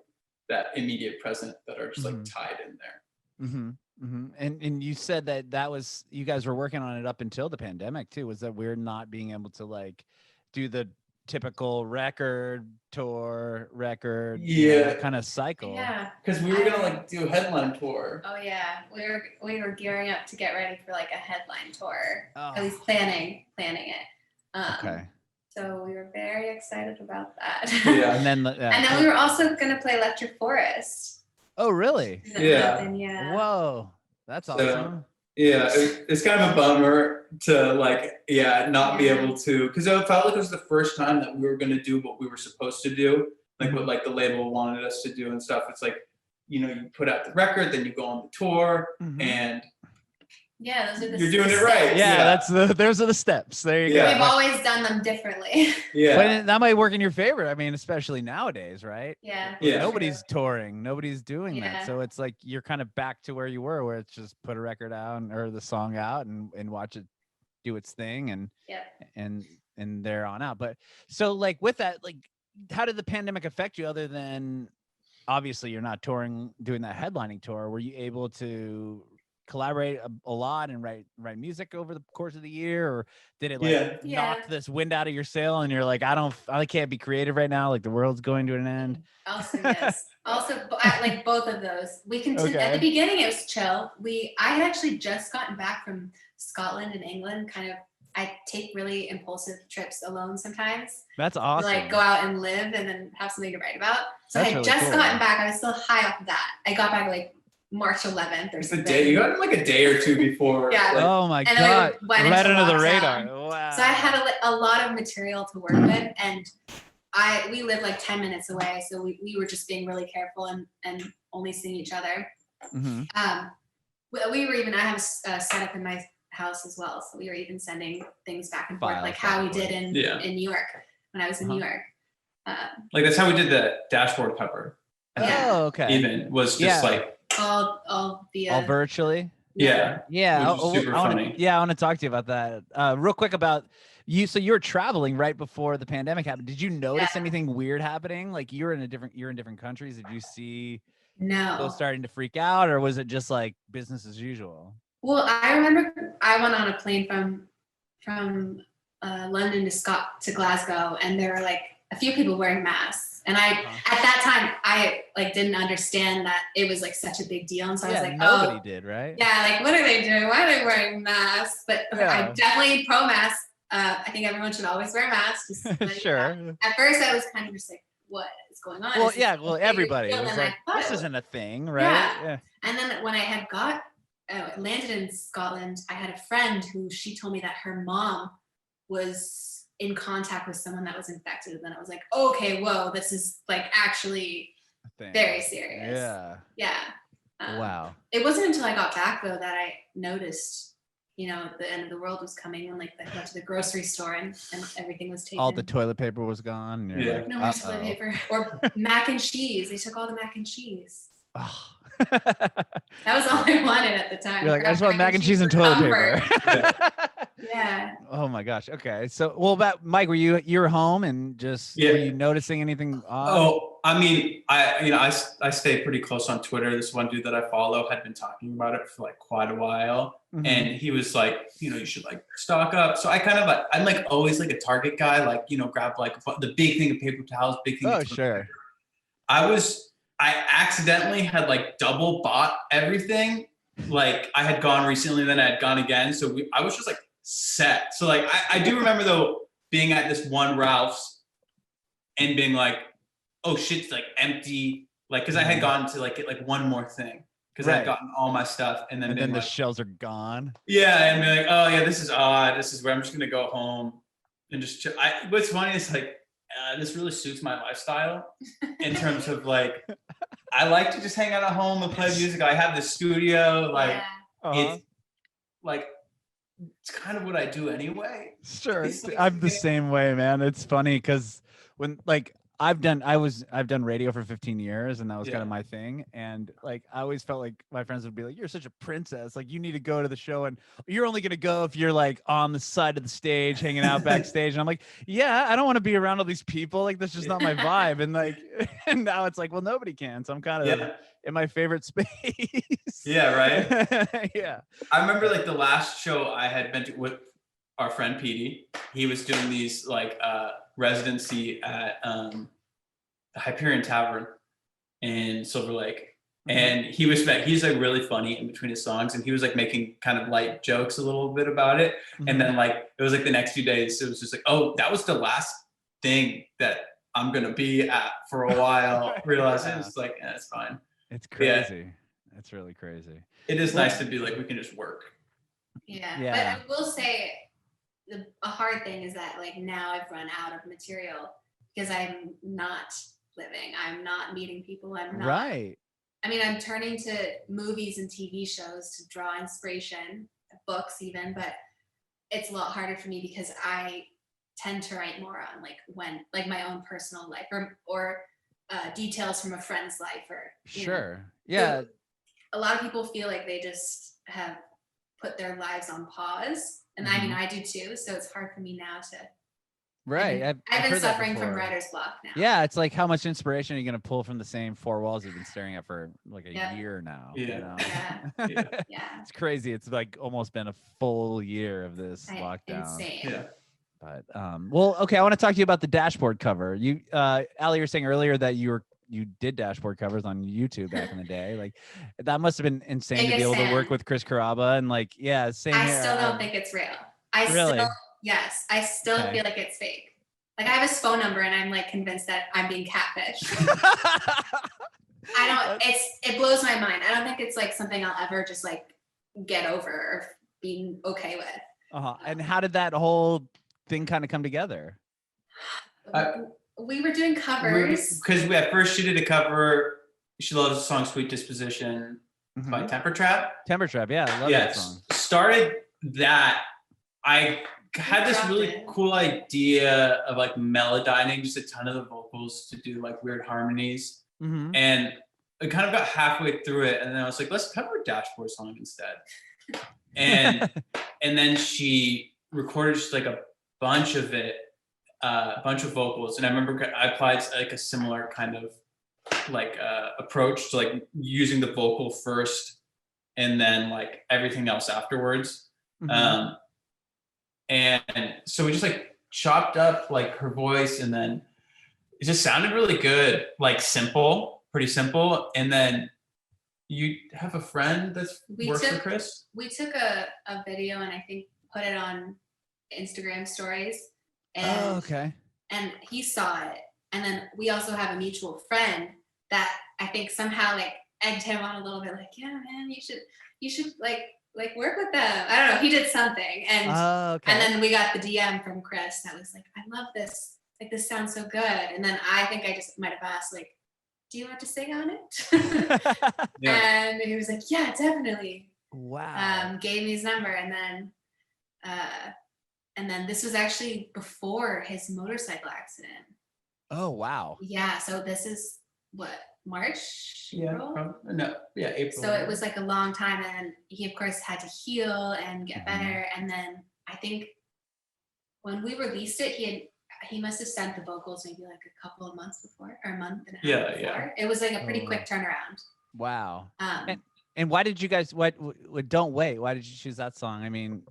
that immediate present that are just like tied in there. And you said that was, you guys were working on it up until the pandemic too. Was that weird not being able to like do the typical record tour kind of cycle? Yeah, because we were gonna like do a headline tour. Oh yeah, we were gearing up to get ready for like a headline tour. Oh. At least planning it. Okay. So we were very excited about that. Yeah. And then we were also gonna play Electric Forest. Oh really? Yeah. Yeah. Whoa, that's awesome. Yeah, it's kind of a bummer to like, not be able to, because it felt like it was the first time that we were going to do what we were supposed to do, like what like the label wanted us to do and stuff. It's like, you know, you put out the record, then you go on the tour, and yeah, those are the you're doing it right. Yeah, those are the steps. There you go. We've always done them differently. Yeah, but that might work in your favor. I mean, especially nowadays, right? Yeah. Nobody's touring, nobody's doing that, so it's like you're kind of back to where you were, where it's just put a record out or the song out and watch it do its thing, and there on out. But so like with that, like how did the pandemic affect you, other than obviously you're not touring, doing that headlining tour? Were you able to collaborate a lot and write music over the course of the year, or did it like knock this wind out of your sail and you're like, I can't be creative right now, like the world's going to an end? Also, yes. Like both of those. We continued at the beginning. It was chill. I had actually just gotten back from Scotland and England. Kind of, I take really impulsive trips alone sometimes. That's awesome. To, like, go out and live and then have something to write about. So That's I had really just cool. gotten back. I was still high off of that. I got back like March 11th or something. you got like a day or two before. Yeah. Like, Oh my And God. then we went Right into under the lockdown. radar. Wow. So I had a lot of material to work with, and we live like 10 minutes away, so we were just being really careful and only seeing each other. We were even, I have a setup in my house as well, so we were even sending things back and forth, Files like how we did in New York when I was in New York. like that's how we did the Dashboard cover. Oh, okay. Even was just like all via all virtually. Yeah. Which is super funny. I want to talk to you about that real quick about you. So you were traveling right before the pandemic happened. Did you notice anything weird happening? Like you're in different countries. Did you see people starting to freak out, or was it just like business as usual? Well, I remember I went on a plane from London to Glasgow, and there were like a few people wearing masks. And at that time, I like didn't understand that it was like such a big deal. And so I was like, nobody did, right? Yeah, like what are they doing? Why are they wearing masks? But I'm definitely pro mask. I think everyone should always wear masks. Sure. At first, I was kind of just like, what is going on? Well, everybody was like, this isn't a thing, right? Yeah. And then when I had landed in Scotland, I had a friend who she told me that her mom was in contact with someone that was infected, and then I was like, okay, whoa, this is like actually very serious. Yeah. Wow. It wasn't until I got back though that I noticed, the end of the world was coming, when like I went to the grocery store and everything was taken. All the toilet paper was gone. No more toilet paper or mac and cheese. They took all the mac and cheese. Oh. That was all I wanted at the time. You're like, I just want mac and cheese and toilet paper. Yeah. Oh my gosh. Okay. So, about Mike, you were home and just were you noticing anything odd? Oh, I mean, I stay pretty close on Twitter. This one dude that I follow had been talking about it for like quite a while, and he was like, you should like stock up. So I kind of like, I'm like always like a Target guy, like grab like the big thing of paper towels, big thing. Oh, sure. I accidentally had like double bought everything. Like I had gone recently, then I had gone again. So I was just like set. So like I do remember though being at this one Ralph's and being like, oh shit's like empty, like because I had gone to like get like one more thing because I'd gotten all my stuff, and then the like, shells are gone. Yeah, and be like, oh yeah, this is odd. This is where I'm just gonna go home and just chill. What's funny is like this really suits my lifestyle in terms of like I like to just hang out at home and play music. I have the studio, like it's like it's kind of what I do anyway. Sure, Like, I'm the same way, man. It's funny because when like I've done radio for 15 years, and that was kind of my thing. And like I always felt like my friends would be like, "You're such a princess. Like you need to go to the show, and you're only gonna go if you're like on the side of the stage, hanging out backstage." And I'm like, "Yeah, I don't want to be around all these people. Like that's just not my vibe." And like, and now it's like, well, nobody can. So I'm kind of in my favorite space. Yeah, right. Yeah. I remember like the last show I had been to with our friend Petey. He was doing these like residency at the Hyperion Tavern in Silver Lake, and he's like really funny in between his songs, and he was like making kind of light jokes a little bit about it. And then like it was like the next few days it was just like, oh, that was the last thing that I'm gonna be at for a while. Realizing it's like it's fine. It's crazy. It's really crazy. It is nice to be like we can just work. Yeah. But I will say a hard thing is that like now I've run out of material because I'm not living. I'm not meeting people. I'm not. Right. I mean, I'm turning to movies and TV shows to draw inspiration, books even, but it's a lot harder for me because I tend to write more on like my own personal life or details from a friend's life or sure. Yeah. So a lot of people feel like they just have put their lives on pause. And I mean, I do too. So it's hard for me now to. Right. I've been suffering from writer's block now. Yeah. It's like, how much inspiration are you going to pull from the same four walls you've been staring at for like a year now? Yeah. You know? Yeah. It's crazy. It's like almost been a full year of this lockdown. Insane. Yeah. But, well, okay. I want to talk to you about the Dashboard cover. You, Allie, you were saying earlier that you did Dashboard covers on YouTube back in the day. Like that must have been insane to be able to work with Chris Carrabba and like, same I here. still don't think it's real. I still feel like it's fake. Like I have his phone number and I'm like convinced that I'm being catfished. It blows my mind. I don't think it's like something I'll ever just like get over or being okay with. And how did that whole thing kind of come together? We were doing covers. Because at first she did a cover. She loves the song "Sweet Disposition" by Temper Trap. Temper Trap, yeah, I love that song. Started that. I had this really cool idea of like melodyning just a ton of the vocals to do like weird harmonies, and I kind of got halfway through it, and then I was like, let's cover a Dashboard song instead. And then she recorded just like a bunch of it. A bunch of vocals, and I remember I applied like a similar kind of like approach to like using the vocal first and then like everything else afterwards. And so we just like chopped up like her voice, and then it just sounded really good, like pretty simple. And then you have a friend that's works for Chris? We took a video and I think put it on Instagram stories. And, and he saw it. And then we also have a mutual friend that I think somehow like egged him on a little bit, like, yeah, man, you should like work with them. I don't know. He did something. And and then we got the DM from Chris that was like, I love this. Like this sounds so good. And then I think I just might have asked, like, do you want to sing on it? And he was like, yeah, definitely. Wow. Gave me his number, and then this was actually before his motorcycle accident. Oh, wow. Yeah. So this is what, March? April? April. So it was like a long time. And he, of course, had to heal and get better. And then I think when we released it, he must have sent the vocals maybe like a couple of months before, or a month and a half before. Yeah. It was like a pretty quick turnaround. Wow. And why did you guys, Don't Wait, why did you choose that song? I mean,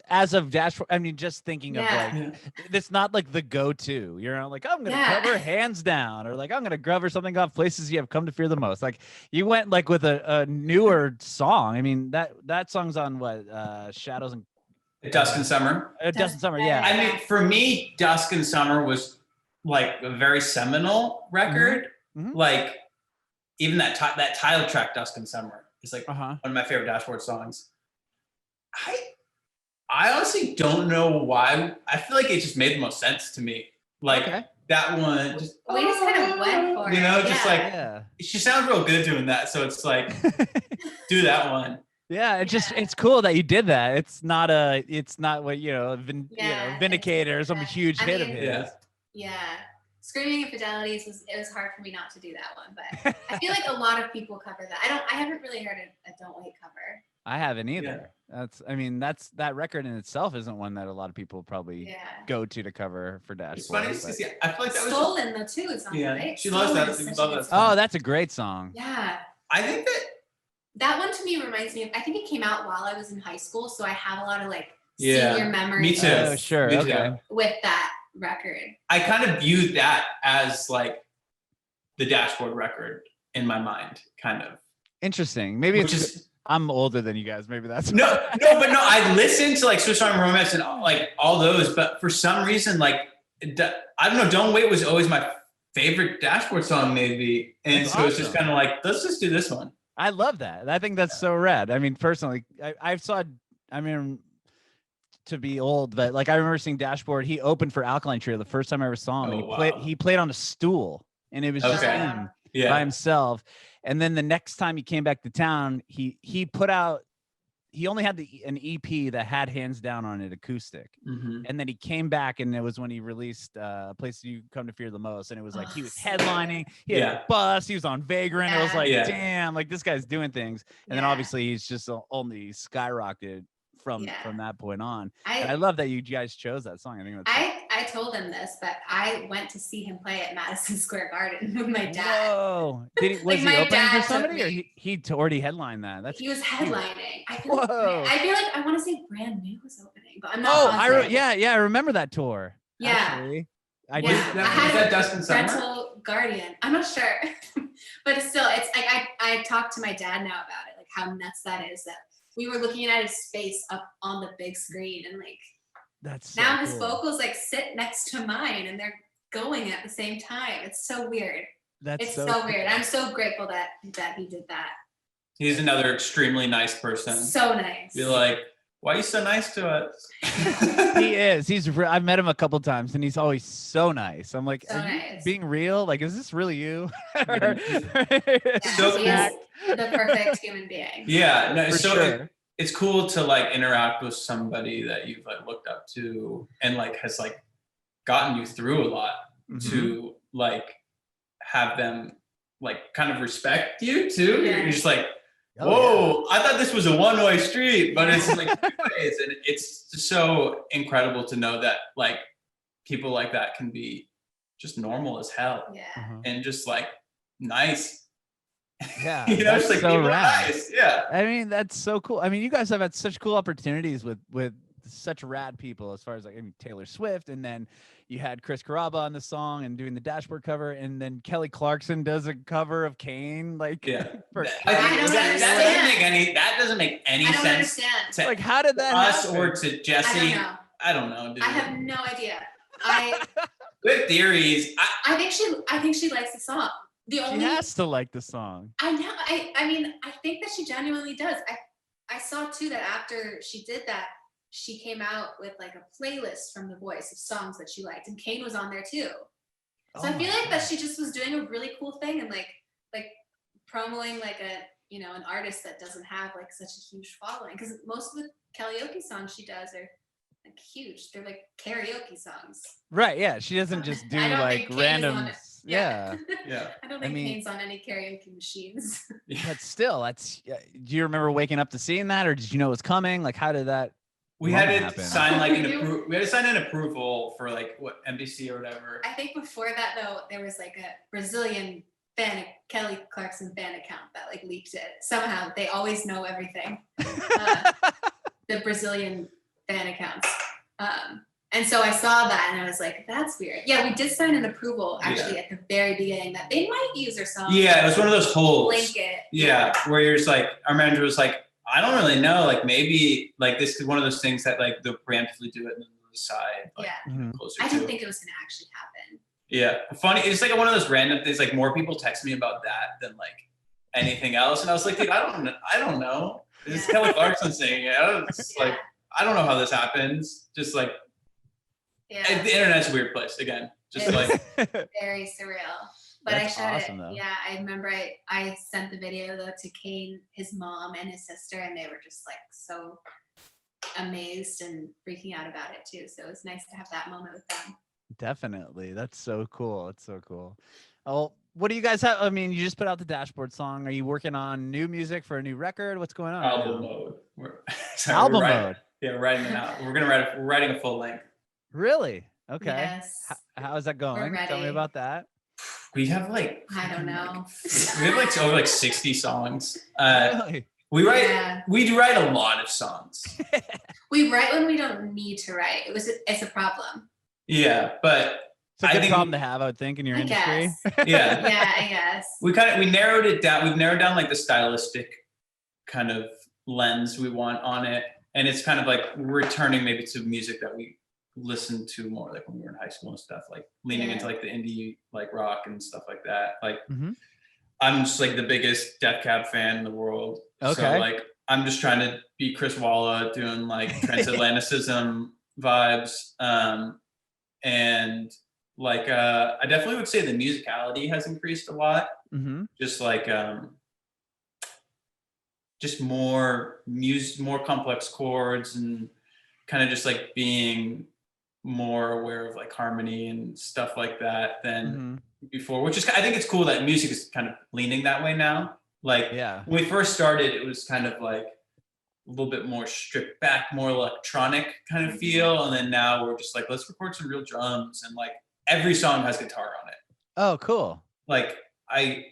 as of Dashboard, I mean, just thinking of like, it's not like the go-to. You're like, I'm going to cover Hands Down, or like, I'm going to cover something off Places You Have Come to Fear the Most. Like, you went like with a newer song. I mean, that song's on what, Shadows and Dusk and Summer. Dusk and Summer, yeah. I mean, for me, Dusk and Summer was like a very seminal record. Mhm. Like even that title track, Dusk and Summer, is like Uh-huh. one of my favorite Dashboard songs. I honestly don't know why. I feel like it just made the most sense to me. Like Okay. that one, just We just kind of went for it. you know, just Yeah. like Yeah. she sounds real good doing that. So it's like do that one. Yeah, Yeah. it's cool that you did that. It's not what Yeah, Vindicator or some it's- huge I hit of mean- his. Yeah. Yeah. Screaming Infidelities was hard for me not to do that one, but I feel like a lot of people cover that. I haven't really heard a Don't Wait cover. I haven't either. That record in itself isn't one that a lot of people probably Yeah. go to cover for Dashboard. It's funny but- because I feel like that was. Stolen though too is on Yeah, there, right? she loves that. Stolen is She such loves a good that song. Oh, that's a great song. Yeah. I think that That one to me reminds me of, I think it came out while I was in high school, so I have a lot of like Yeah, senior memories me too. Oh, sure. Me Okay. too. with that record. I kind of viewed that as like the Dashboard record in my mind, kind of. Interesting. Maybe Which it's is I'm older than you guys. Maybe that's no. I listened to like Swiss Army Romance and like all those, but for some reason, like I don't know, Don't Wait was always my favorite Dashboard song, maybe, and That's so it's just awesome. kind of like let's just do this one. I love that. I think that's so rad. I mean, personally, I mean, to be old, but like I remember seeing Dashboard. He opened for Alkaline Trio the first time I ever saw him. And Oh, wow. he played on a stool, and it was just Okay. him by Yeah, himself. And then the next time he came back to town, he put out. He only had an EP that had Hands Down on it, acoustic. Mhm. And then he came back, and it was when he released A Place You Come to Fear the Most. And it was like he was so headlining, he had Yeah. a bus, he was on Vagrant. It was Yeah. like, Yeah. damn, like this guy's doing things. And then Yeah. obviously he's just only skyrocketed from Yeah. that point on. And I I love that you guys chose that song. I think that's told him this, but I went to see him play at Madison Square Garden with my dad. Whoa. Did he, was Like, he my opening dad for took somebody or me. he already headlined that? That's He was headlining. I Whoa. feel like I want to say Brand New was opening, but I'm not. Oh, positive. I remember that tour. Yeah. Actually. I Yeah. did. That- I had was that Dusk and Summer? Rental Guardian. I'm not sure, but still, it's like I talked to my dad now about it, like how nuts that is that we were looking at his face up on the big screen, and like That's so now his cool. vocals like sit next to mine, and they're going at the same time. It's so weird. That's It's so so cool. weird. I'm so grateful that he did that. He's another extremely nice person. So nice. Be like, why are you so nice to us? He is. I've met him a couple times, and he's always so nice. I'm like, So are you nice. being real? Like, is this really you? Yeah, So he is the perfect human being. Yeah, no, For so sure. it's cool to like interact with somebody that you've like looked up to and like has like gotten you through a lot Mhm. to like have them like kind of respect you too. Yeah. You're just like, Oh, whoa, I thought this was a one-way street, but it's like two ways. And it's just so incredible to know that like people like that can be just normal as hell Yeah. yeah. Uh-huh. and just like nice. Yeah, You know, that's it's like so people are rad. nice. Yeah. I mean, that's so cool. I mean, you guys have had such cool opportunities with such rad people as far as like Taylor Swift, and then you had Chris Carrabba on the song and doing the Dashboard cover, and then Kelly Clarkson does a cover of Kane. Like, Yeah. for- I don't think that doesn't make any I don't sense understand. to like, how did that us happen? or to I don't Jesse. know. I don't know, dude. I have no idea. I Good theories. I think she likes the song. The She only has to like the song. I know. I mean, I think that she genuinely does. I saw too that after she did that, she came out with like a playlist from The Voice of songs that she liked, and Kane was on there too. So I feel like that she just was doing a really cool thing and like promoting like an artist that doesn't have like such a huge following, because most of the karaoke songs she does are like huge. They're like karaoke songs. Right? Yeah, she doesn't just do I don't like think Kane is random. on it. Yeah, Yeah. I don't I think mean- Kane's on any karaoke machines. but still, that's. Do you remember waking up to seeing that, or did you know it was coming? Like, how did that? We had moment to happen? sign like You- we had to sign an approval for like what NBC or whatever. I think before that though, there was like a Brazilian Kelly Clarkson fan account that like leaked it. Somehow they always know everything. The Brazilian fan accounts. And so I saw that and I was like, that's weird. Yeah, we did sign an approval actually at the very beginning that they might use our song. Yeah, it was one of those holes. Blanket. Yeah, where you're just like, our manager was like, I don't really know. Like maybe like this is one of those things that like the brand usually do it and then decide. Like, Yeah. closer I to didn't it. think it was gonna actually happen. Yeah, funny. It's like one of those random things. Like more people text me about that than like anything else, and I was like, dude, I don't know. This is Kelly Clarkson saying it. It's like I don't know how this happens. Just like the internet's a weird place again. Just It like very surreal. But That's I showed awesome, it. though. Yeah, I remember I sent the video though to Kane, his mom, and his sister, and they were just like so amazed and freaking out about it too. So it was nice to have that moment with them. Definitely. That's so cool. It's so cool. Oh, what do you guys have? I mean, you just put out the Dashboard song. Are you working on new music for a new record? What's going on? album now? mode. Album we're mode. Yeah, we're writing it out. We're writing a full length. Really? Okay. Yes. How is that going? Tell me ready. about that. We have like I don't know. we have like over like 60 songs. Really? We write Yeah. we do write a lot of songs. We write when we don't need to write. It's a problem. Yeah, but It's a I good think problem to have, I would think, in your I industry. guess. yeah. Yeah, I guess. We narrowed it down. We've narrowed down like the stylistic kind of lens we want on it. And it's kind of like returning maybe to music that we listened to more like when we were in high school and stuff, like leaning into like the indie like rock and stuff like that. Like I'm just like the biggest Death Cab fan in the world. Okay. So like I'm just trying to be Chris Walla doing like transatlanticism vibes. And like I definitely would say the musicality has increased a lot. Just like just more complex chords and kind of just like being more aware of like harmony and stuff like that than before, which is, I think it's cool that music is kind of leaning that way now. Like when we first started, it was kind of like a little bit more stripped back, more electronic kind of feel. And then now we're just like, let's record some real drums, and like every song has guitar on it. Oh, cool. Like I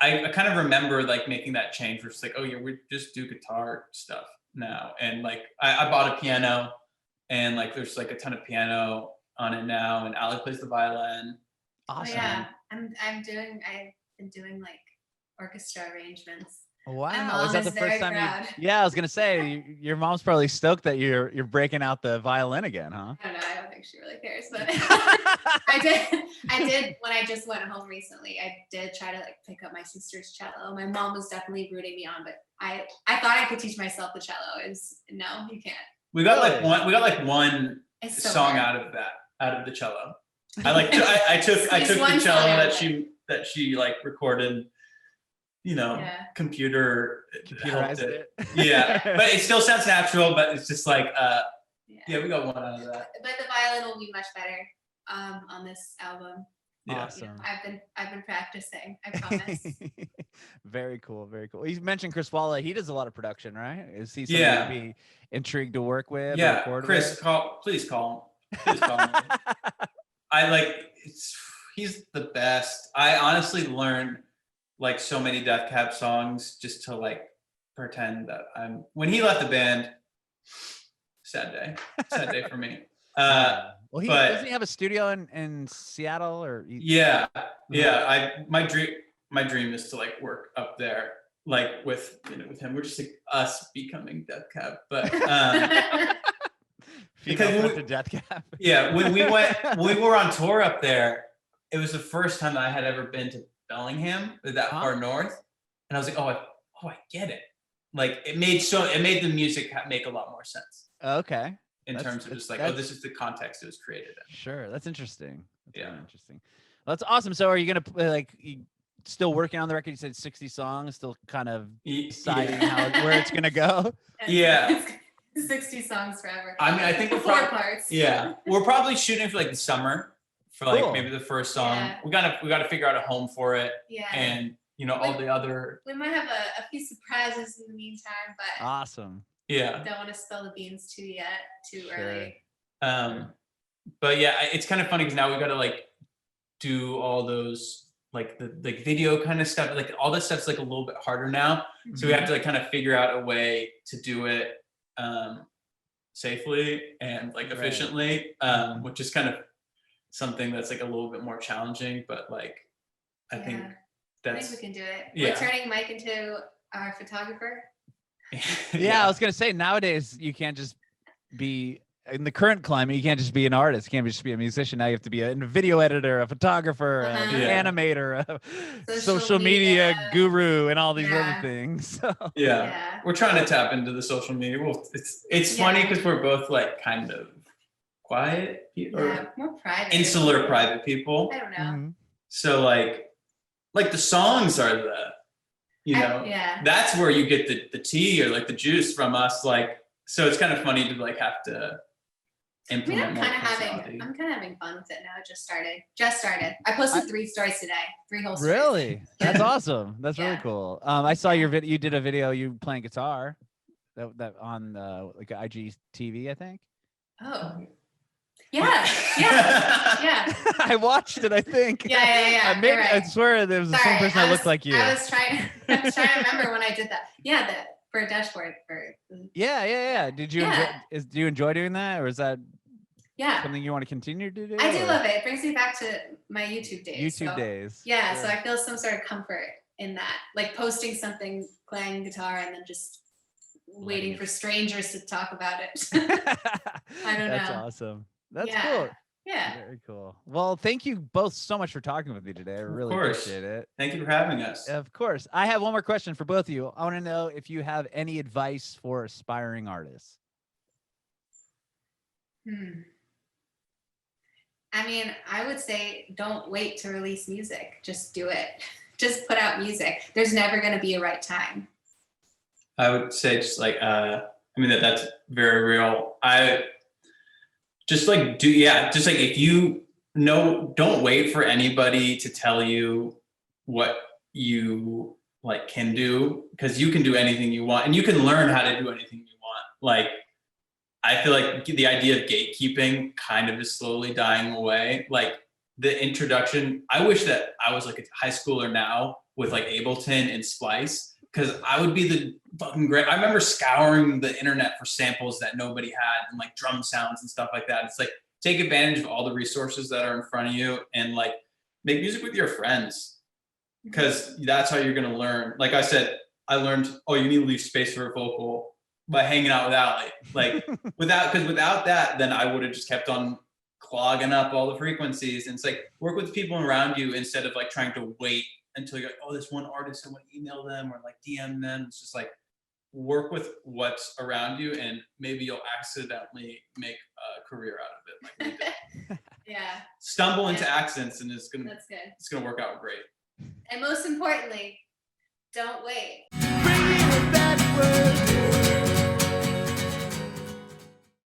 kind of remember like making that change. We're just like, oh yeah, we just do guitar stuff now. And like I bought a piano, and like there's like a ton of piano on it now, and Allie plays the violin. Awesome. Oh, yeah, I've been doing like orchestra arrangements. Wow. Was that the first time I was gonna say your mom's probably stoked that you're breaking out the violin again, huh? I don't know, I don't think she really cares, but I did when I just went home recently, I did try to like pick up my sister's cello. My mom was definitely rooting me on, but I thought I could teach myself the cello. No, you can't. We got like one It's so song hard. out of the cello. I took the cello that she like recorded, Computerized it. Yeah, but it still sounds natural, but it's just like we got one out of that. But the violin will be much better on this album. Yeah. Awesome. I've been practicing, I promise. Very cool. Very cool. You mentioned Chris Walla. He does a lot of production, right? Is he somebody to be intrigued to work with? Yeah, record Chris, with? please call him. Please call him. He's the best. I honestly learned like so many Death Cab songs just to like pretend that when he left the band, sad day for me. Well, doesn't he have a studio in Seattle or? My dream is to like work up there, like with him. We're just like us becoming Death Cab, but because we Death Cab. Yeah, when we were on tour up there, it was the first time that I had ever been to Bellingham, that far north, and I was like, I get it. Like it made the music make a lot more sense. Okay. In terms of just like, this is the context it was created in. Sure, that's interesting. That's really interesting. Well, that's awesome. So, are you gonna like still working on the record? You said 60 songs, still kind of deciding where it's gonna go. Yeah. 60 songs forever. I mean, I think we're four parts. Yeah, we're probably shooting for like the summer for like maybe the first song. Yeah. We gotta figure out a home for it. Yeah. And all the other. We might have a few surprises in the meantime, but awesome. Yeah. Don't want to spill the beans too early. But yeah, it's kind of funny because now we gotta like do all those like the like video kind of stuff. Like all this stuff's like a little bit harder now. So we have to like kind of figure out a way to do it safely and like efficiently, which is kind of something that's like a little bit more challenging, but like I think we can do it. We're turning Mike into our photographer. Yeah, I was gonna say nowadays you can't just be in the current climate. You can't just be an artist. You can't just be a musician. Now you have to be a video editor, a photographer, an Yeah. animator, a Social social media media. guru, and all these Yeah. other things. So, Yeah. We're trying to tap into the social media. Well, it's Yeah. funny because we're both like kind of quiet or Yeah, more private. insular private people. I don't know. mhm. So like the songs are Yeah. that's where you get the tea or like the juice from us. Like, so it's kind of funny to like have to I mean, implement more I'm personality. kind of having fun with it now. It just started. I posted 3 stories today. 3 whole stories. Really? That's awesome. That's really Yeah. cool. I saw your video. You did a video. You playing guitar, that on like IGTV, I think. Oh. Yeah. Yeah. I watched it. I think. Yeah. I You're right. I swear there was the Sorry, same person that looked like you. I was trying to remember when I did that. Yeah, for a dashboard for. Yeah. Did you Yeah. do you enjoy doing that, or is that Yeah. something you want to continue to do? I do or- love it. It brings me back to my YouTube days. YouTube so, days. Yeah, so I feel some sort of comfort in that, like posting something, playing guitar, and then just waiting for strangers to talk about it. I don't That's know. awesome. That's Yeah. cool. Yeah. Very cool. Well, thank you both so much for talking with me today. I really course. appreciate it. Thank you for having us. Of course. I have one more question for both of you. I want to know if you have any advice for aspiring artists. I mean, I would say don't wait to release music. Just do it. Just put out music. There's never going to be a right time. I would say just like that's very real. I just like just like if you know, don't wait for anybody to tell you what you like can do, because you can do anything you want and you can learn how to do anything you want. Like, I feel like the idea of gatekeeping kind of is slowly dying away. Like the introduction, I wish that I was like a high schooler now with like Ableton and Splice, because I would be the fucking great. I remember scouring the internet for samples that nobody had and like drum sounds and stuff like that. It's like, take advantage of all the resources that are in front of you and like make music with your friends, because that's how you're gonna learn. Like I said, I learned, you need to leave space for a vocal by hanging out with Allie. Like without that, then I would have just kept on clogging up all the frequencies. And it's like, work with people around you instead of like trying to wait until you're like, this one artist, I want to email them or like DM them. It's just like, work with what's around you and maybe you'll accidentally make a career out of it. Like we did. Yeah, Stumble into accents and it's that's good. gonna work out great. And most importantly, don't wait. Bring it backwards.